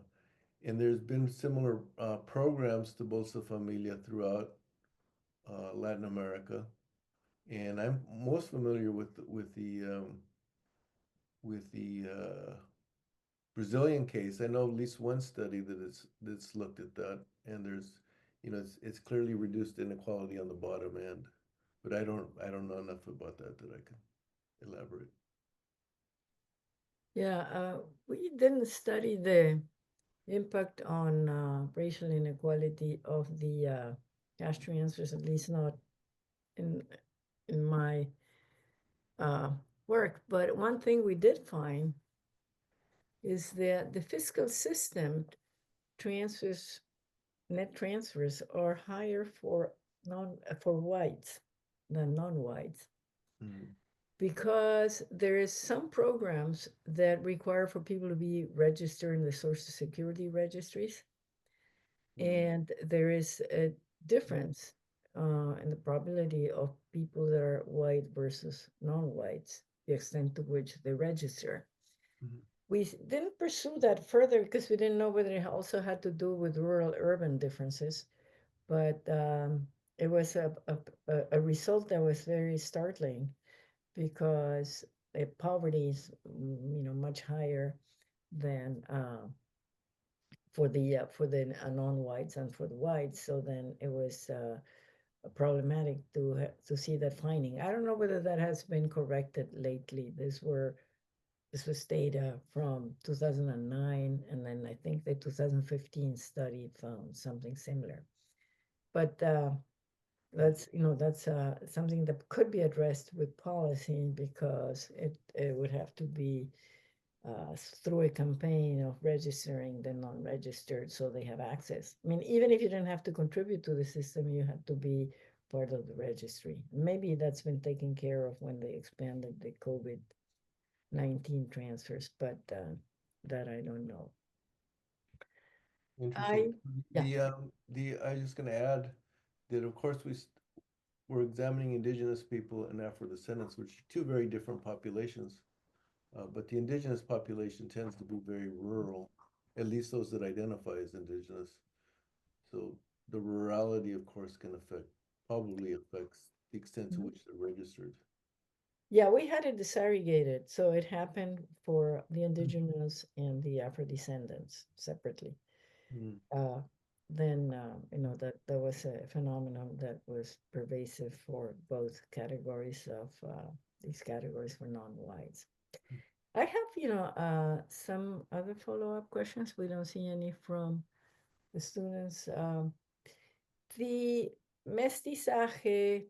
B: and there's been similar programs to Bolsa Familia throughout Latin America. And I'm most familiar with the Brazilian case. I know at least one study that's looked at that, and there's, you know, it's clearly reduced inequality on the bottom end, but I don't know enough about that I can elaborate.
A: Yeah, we didn't study the impact on racial inequality of the cash transfers, at least not in my uh, work. But one thing we did find is that the fiscal system transfers, net transfers are higher for whites than non-whites, because there is some programs that require for people to be registered in the Social Security registries, and there is a difference in the probability of people that are white versus non-whites, the extent to which they register. We didn't pursue that further because we didn't know whether it also had to do with rural-urban differences, but it was a result that was very startling, because poverty is, much higher than for the non-whites and for the whites. So then it was problematic to see that finding. I don't know whether that has been corrected lately. This was data from 2009, and then I think the 2015 study found something similar. But that's something that could be addressed with policy, because it would have to be through a campaign of registering the non-registered so they have access. I mean, even if you don't have to contribute to the system, you have to be part of the registry. Maybe that's been taken care of when they expanded the COVID-19 transfers, but that I don't know.
B: Interesting.
A: Yeah.
B: I was just going to add that, of course, we're examining indigenous people and Afro-descendants, which are two very different populations. But the indigenous population tends to be very rural, at least those that identify as indigenous. So the rurality, of course, probably affects the extent to which they're registered.
A: Yeah, we had it disaggregated, so it happened for the indigenous and the Afro-descendants separately. Then that was a phenomenon that was pervasive for both categories of these categories for non-whites. I have some other follow-up questions. We don't see any from the students. The mestizaje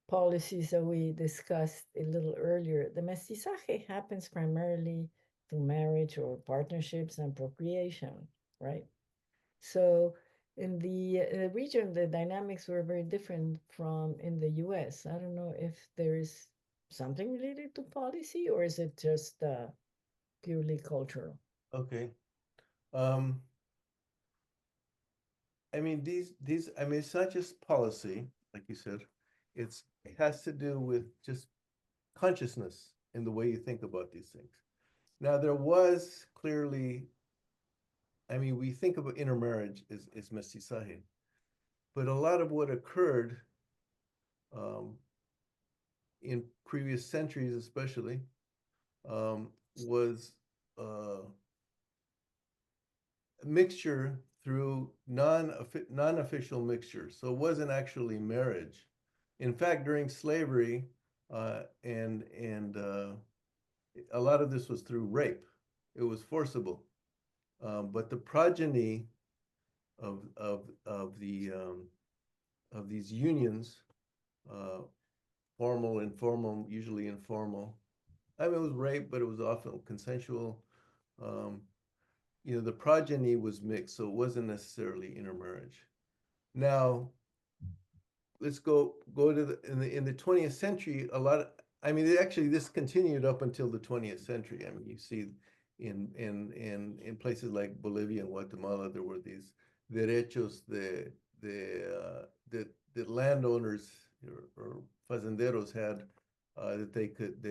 A: policies that we discussed a little earlier, the mestizaje happens primarily through marriage or partnerships and procreation, right? So in the region, the dynamics were very different from in the US. I don't know if there is something related to policy, or is it just purely cultural?
B: Okay. I mean, it's not just policy, like you said. It has to do with just consciousness in the way you think about these things. Now, there was clearly, we think about intermarriage as mestizaje, but a lot of what occurred in previous centuries, especially, was a mixture through non-official mixture. So it wasn't actually marriage. In fact, during slavery, and a lot of this was through rape. It was forcible. But the progeny of these unions, formal, informal, usually informal. It was rape, but it was often consensual. The progeny was mixed, so it wasn't necessarily intermarriage. Now, let's go to in the 20th century. Actually, this continued up until the 20th century. You see in places like Bolivia and Guatemala, there were these derechos that landowners or fazenderos had, that they could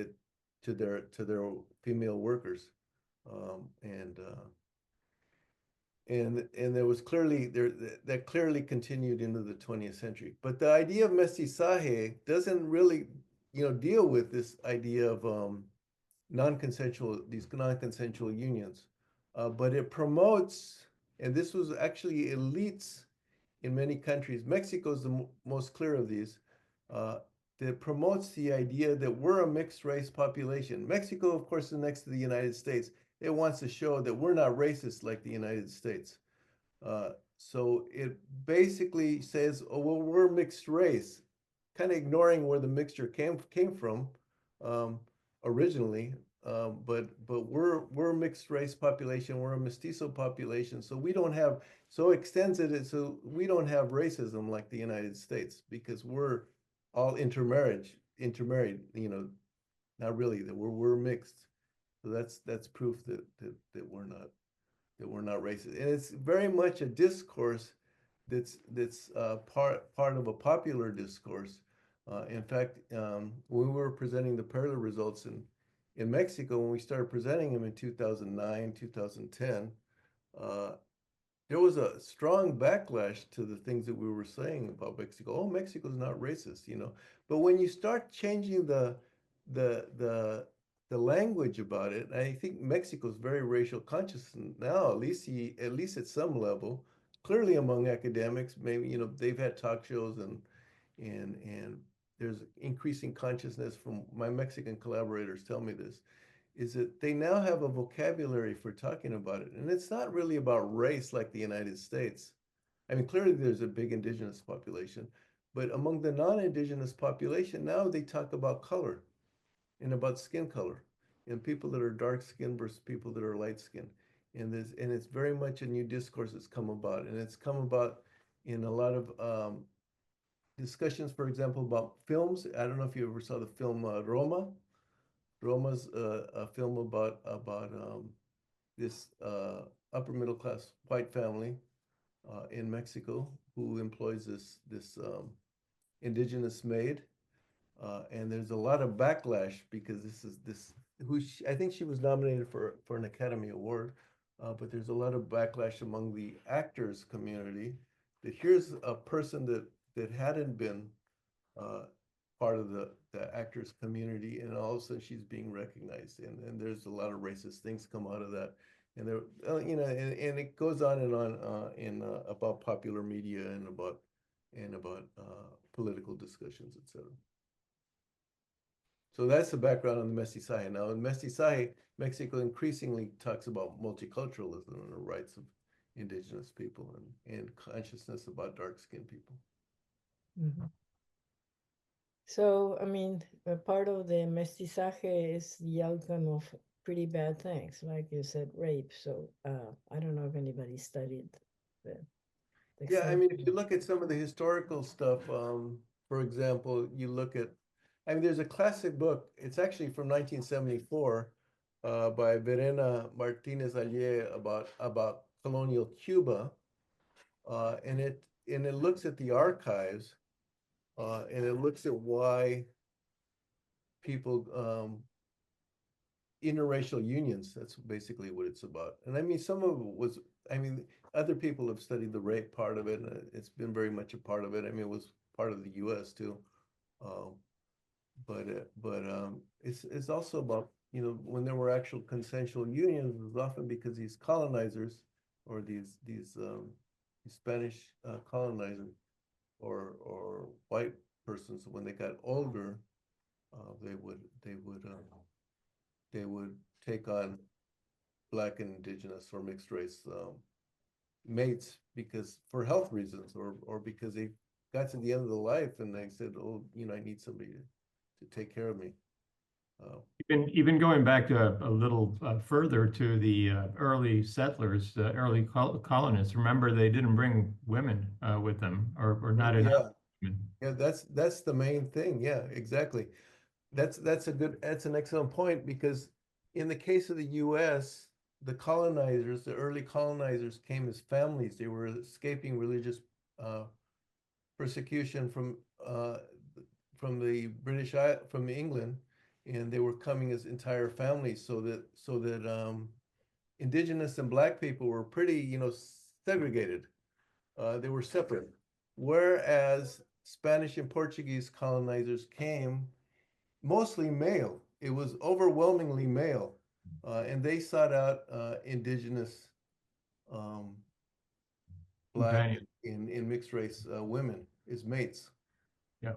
B: to their female workers, and there was clearly that clearly continued into the 20th century. But the idea of mestizaje doesn't really deal with this idea of these non-consensual unions, but it promotes, and this was actually elites in many countries. Mexico is the most clear of these, that promotes the idea that we're a mixed race population. Mexico, of course, is next to the United States. It wants to show that we're not racist like the United States. So it basically says, oh, well, we're mixed race, kind of ignoring where the mixture came from originally. but we're a mixed race population. We're a mestizo population, so we don't have so extensive. So we don't have racism like the United States because we're all intermarried. You know, not really. That we're mixed. So that's proof that we're not racist, and it's very much a discourse that's part of a popular discourse. In fact, when we were presenting the parallel results in Mexico, when we started presenting them in 2009, 2010, uh, there was a strong backlash to the things that we were saying about Mexico. Oh, Mexico's not racist, you know. But when you start changing the the the language about it, I think Mexico's very racial conscious now, at least at some level. Clearly among academics, maybe, you know, they've had talk shows and there's increasing consciousness from my Mexican collaborators tell me this is that they now have a vocabulary for talking about it. And it's not really about race like the United States. I mean, clearly there's a big indigenous population, but among the non-indigenous population, now they talk about color and about skin color and people that are dark skinned versus people that are light skinned. And it's very much a new discourse that's come about. And it's come about in a lot of discussions, for example, about films. I don't know if you ever saw the film Roma. Roma's a film about this upper middle class white family in Mexico who employs this indigenous maid, and there's a lot of backlash because this who I think she was nominated for an Academy Award, but there's a lot of backlash among the actors community that here's a person that hadn't been uh, part of the actors community, and all of a sudden she's being recognized, and there's a lot of racist things come out of that, and there, you know, and it goes on and on in about popular media and about political discussions, etc. So that's the background on the mestizaje. Now, in mestizaje, Mexico increasingly talks about multiculturalism and the rights of indigenous people and consciousness about dark-skinned people.
A: Mhm. So, I mean, a part of the mestizaje is the outcome of pretty bad things, like you said, rape. So, I don't know if anybody studied the, the
B: Yeah, I
A: extent.
B: mean, if you look at some of the historical stuff, for example, you look at, I mean, there's a classic book. It's actually from 1974 by Verena Martinez Allier about colonial Cuba, and it looks at the archives, and it looks at why people interracial unions. That's basically what it's about. And I mean, some of it was, I mean, other people have studied the rape part of it, and it's been very much a part of it. I mean, it was part of the U.S. too. Um, but it's also about, you know, when there were actual consensual unions, it was often because these colonizers or these Spanish colonizers or white persons, when they got older, they would take on black and indigenous or mixed race mates because for health reasons or because they got to the end of the life and they said, oh, you know, I need somebody to take care of me.
C: Even going back to a little further to the early settlers, early colonists, remember they didn't bring women with them or not enough
B: Yeah,
C: women.
B: yeah, that's the main thing. Yeah, exactly. That's an excellent point because in the case of the US, the early colonizers came as families. They were escaping religious uh, persecution uh, from the from England, and they were coming as entire families so that indigenous and black people were pretty, you know, segregated. They were separate. Whereas Spanish and Portuguese colonizers came mostly male. It was overwhelmingly male, and they sought out indigenous, um, black,
C: Companion.
B: in mixed race women as mates.
C: Yeah.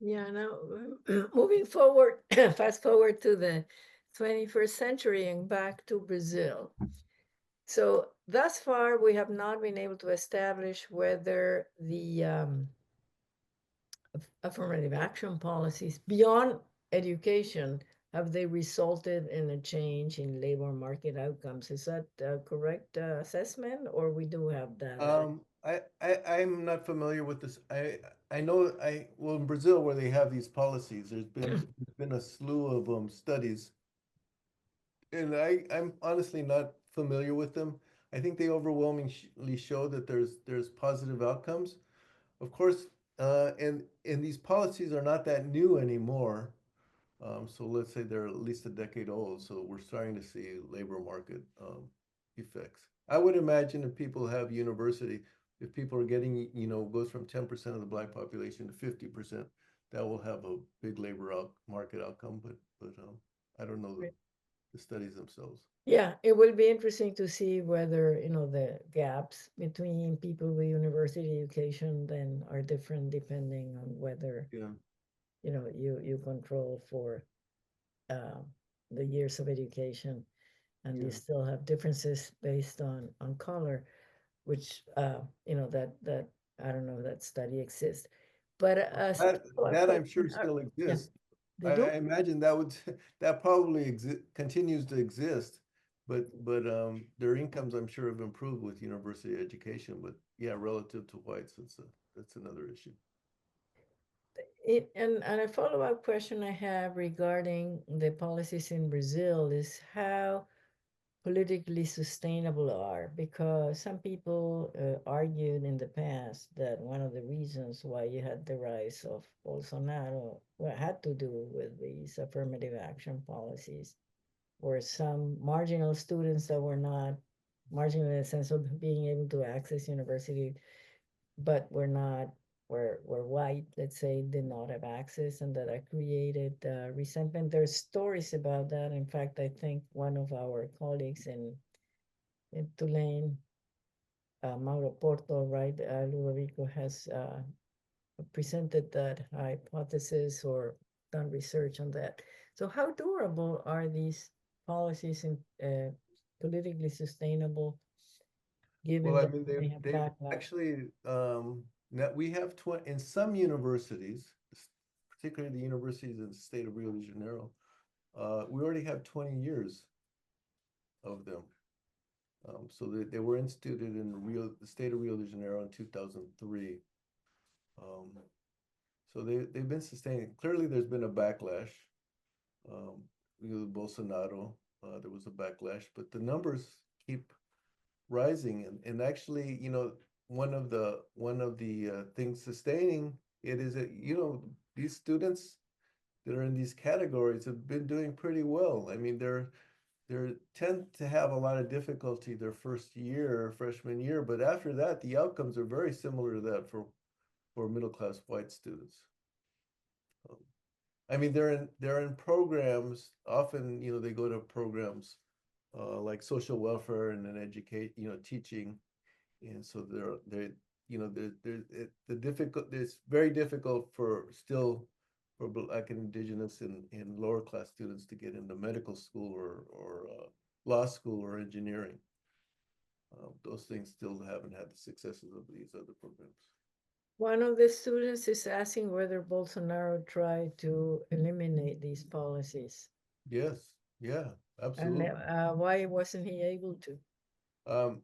A: Yeah, now moving forward, fast forward to the 21st century and back to Brazil. So thus far, we have not been able to establish whether the affirmative action policies beyond education, have they resulted in a change in labor market outcomes? Is that a correct assessment, or we do have data?
B: I'm not familiar with this. I know well, in Brazil where they have these policies, there's been a slew of studies, and I'm honestly not familiar with them. I think they overwhelmingly show that there's positive outcomes. Of course, and these policies are not that new anymore. So let's say they're at least a decade old. So we're starting to see labor market effects. I would imagine if people have university, if people are getting, goes from 10% of the black population to 50%, that will have a big market outcome. But I don't know the studies themselves.
A: Yeah, it will be interesting to see whether, the gaps between people with university education then are different depending on whether,
B: Yeah,
A: you control for uh, the years of education, and you
B: yeah.
A: still have differences based on color, which that I don't know if that study exists. But as a
B: That
A: follow-up
B: that I'm
A: question,
B: sure still
A: yeah,
B: exists.
A: they
B: I
A: do.
B: imagine that would that probably continues to exist, but their incomes I'm sure have improved with university education. But yeah, relative to whites, that's another issue.
A: And a follow-up question I have regarding the policies in Brazil is how politically sustainable are, because some people argued in the past that one of the reasons why you had the rise of Bolsonaro, well, had to do with these affirmative action policies, where some marginal students that were not marginal in the sense of being able to access university, but were white, let's say, did not have access, and that created resentment. There's stories about that. In fact, I think one of our colleagues in Tulane, Mauro Porto, right, Ludovico, has presented that hypothesis or done research on that. So how durable are these policies and politically sustainable,
B: Well,
A: given
B: I
A: that
B: mean,
A: they have
B: they've
A: backlash?
B: actually now we have 20 in some universities, particularly the universities in the state of Rio de Janeiro. We already have 20 years of them. So they were instituted in the state of Rio de Janeiro in 2003. Um, so they've been sustaining. Clearly, there's been a backlash. Bolsonaro, there was a backlash, but the numbers keep rising, and actually, one of the things sustaining it is that these students that are in these categories have been doing pretty well. I mean, they tend to have a lot of difficulty their first year, freshman year, but after that, the outcomes are very similar to that for middle class white students. Um, I mean, they're in programs. Often, they go to programs like social welfare and then educate, teaching, and so it's very difficult for Black and Indigenous and lower class students to get into medical school or law school or engineering. Those things still haven't had the successes of these other programs.
A: One of the students is asking whether Bolsonaro tried to eliminate these policies,
B: Yes, yeah,
A: and
B: absolutely.
A: why wasn't he able to?
B: Um,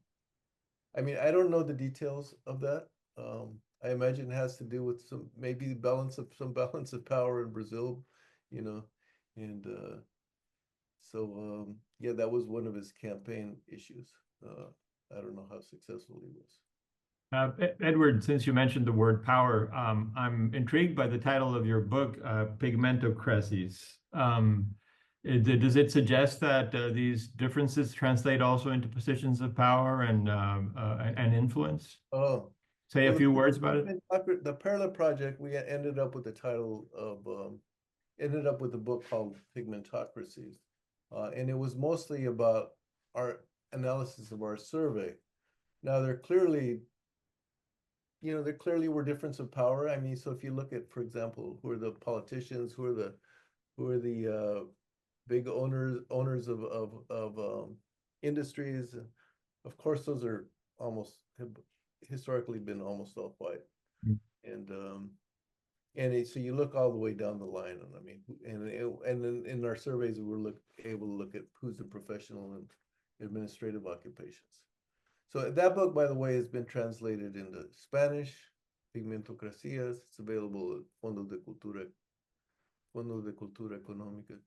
B: I mean, I don't know the details of that. I imagine it has to do with maybe balance of power in Brazil, you know, and yeah, that was one of his campaign issues. Uh, I don't know how successful he was.
C: Edward, since you mentioned the word power, I'm intrigued by the title of your book, Pigmentocracies. Does it suggest that these differences translate also into positions of power and influence?
B: Oh,
C: Say a
B: well,
C: few words about it.
B: the Perla Project, we ended up with the title of ended up with a book called Pigmentocracies, and it was mostly about our analysis of our survey. Now, there clearly were differences of power. I mean, so if you look at, for example, who are the politicians, who are the big owners of industries, of course, those are have historically been almost all white, and So you look all the way down the line, and I mean, and in our surveys, we're able to look at who's the professional and administrative occupations. So that book, by the way, has been translated into Spanish, Pigmentocracias. It's available at Fondo de Cultura Económica,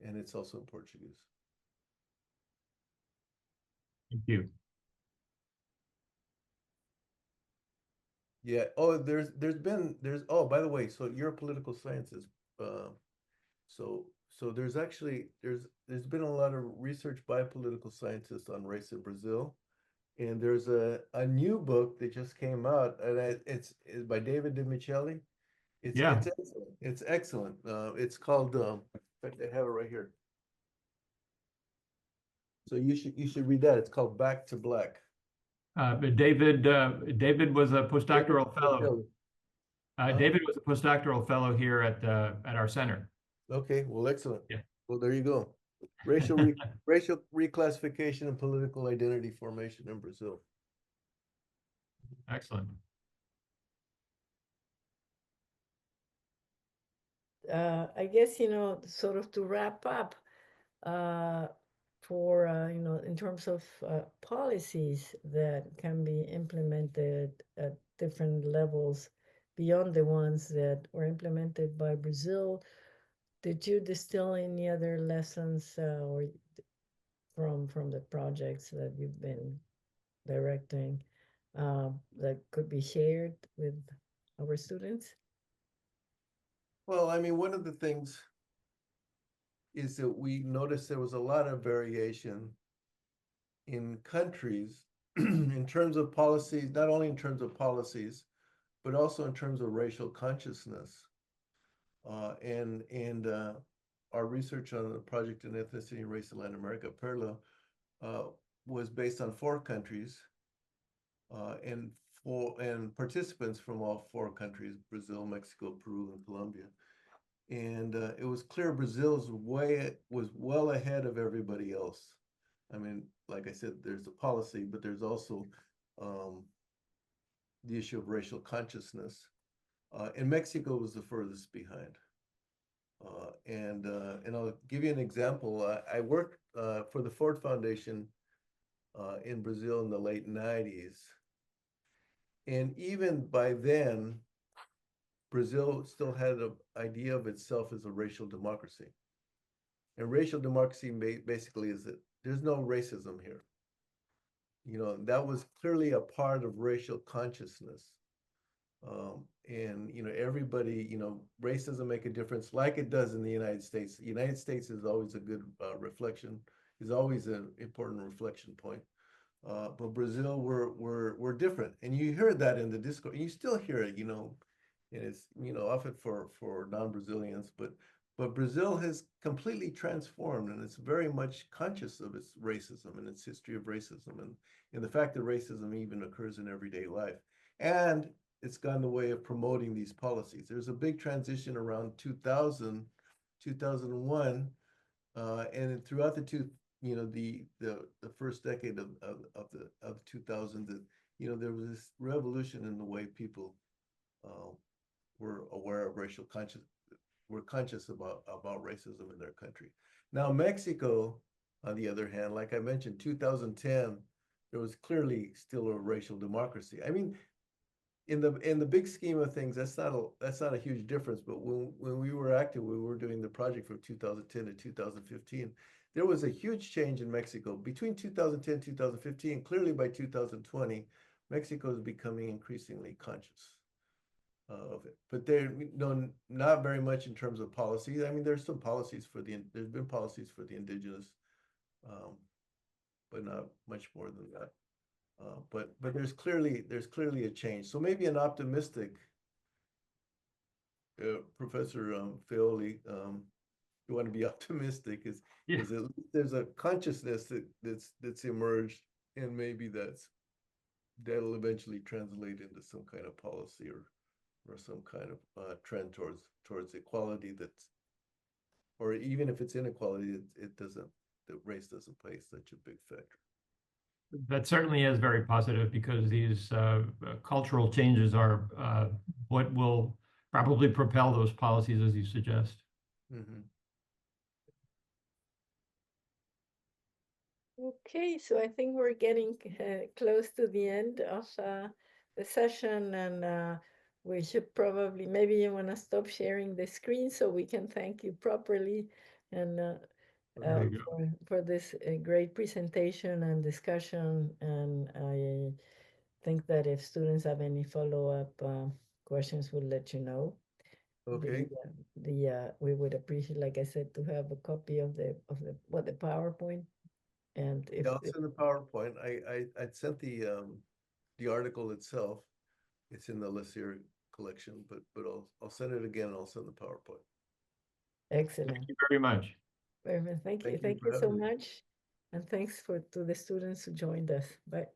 B: and it's also in Portuguese.
C: Thank you.
B: Yeah. Oh, oh, by the way, so you're political sciences. So there's been a lot of research by political scientists on race in Brazil. And there's a new book that just came out, and it's by David de Micheli.
C: Yeah.
B: It's excellent. It's excellent. It's called in fact, I have it right here. So you should read that. It's called Back to Black.
C: But David was a postdoctoral fellow.
B: Huh?
C: David was a postdoctoral fellow here at our center.
B: Okay, well, excellent.
C: Yeah.
B: Well, there you go. Racial reclassification and political identity formation in Brazil.
C: Excellent.
A: I guess, sort of to wrap up, for, in terms of policies that can be implemented at different levels beyond the ones that were implemented by Brazil, did you distill any other lessons or from the projects that you've been directing that could be shared with our students?
B: Well, I mean, one of the things is that we noticed there was a lot of variation in countries in terms of policies, not only in terms of policies, but also in terms of racial consciousness. And our research on the project in ethnicity and race in Latin America, PERLA, was based on 4 countries, and participants from all 4 countries: Brazil, Mexico, Peru, and Colombia. And it was clear Brazil's was well ahead of everybody else. I mean, like I said, there's a policy, but there's also the issue of racial consciousness. And Mexico was the furthest behind. And I'll give you an example. I worked for the Ford Foundation in Brazil in the late 90s. And even by then, Brazil still had an idea of itself as a racial democracy. And racial democracy basically is that there's no racism here. That was clearly a part of racial consciousness. And everybody, race doesn't make a difference like it does in the United States. The United States is always a good reflection, is always an important reflection point. But Brazil, we're different, and you hear that in the discourse. And you still hear it, and it's often for non-Brazilians, but Brazil has completely transformed, and it's very much conscious of its racism and its history of racism, and the fact that racism even occurs in everyday life. And it's gone the way of promoting these policies. There's a big transition around 2000, 2001, and throughout the first decade of 2000, that there was this revolution in the way people were aware of were conscious about racism in their country. Now, Mexico, on the other hand, like I mentioned, 2010, there was clearly still a racial democracy. I mean, in the big scheme of things, that's not a huge difference. But when we were active, we were doing the project from 2010 to 2015. There was a huge change in Mexico between 2010 and 2015. Clearly, by 2020, Mexico is becoming increasingly conscious of it. But not very much in terms of policies. I mean, there's been policies for the indigenous, but not much more than that. But there's clearly a change. So maybe an optimistic Professor Feoli, you want to be optimistic, is that there's a consciousness that's emerged, and maybe that'll eventually translate into some kind of policy or some kind of trend towards equality, or even if it's inequality, that race doesn't play such a big factor.
C: That certainly is very positive because these cultural changes are what will probably propel those policies as you suggest.
B: Mhm.
A: Okay, so I think we're getting close to the end of the session, and we should probably, maybe you want to stop sharing the screen so we can thank you properly, and
C: There you go.
A: for this great presentation and discussion. And I think that if students have any follow-up questions, we'll let you know.
B: Okay,
A: We would appreciate, like I said, to have a copy of the PowerPoint. And
B: yeah, I'll send the PowerPoint. I sent the article itself. It's in the Lessier collection, but I'll send it again. And I'll send the PowerPoint.
A: excellent.
C: Thank you very much.
A: Very much. Thank you.
B: Thank you
A: Thank
B: for
A: you so
B: having me.
A: much. And thanks to the students who joined us. Bye.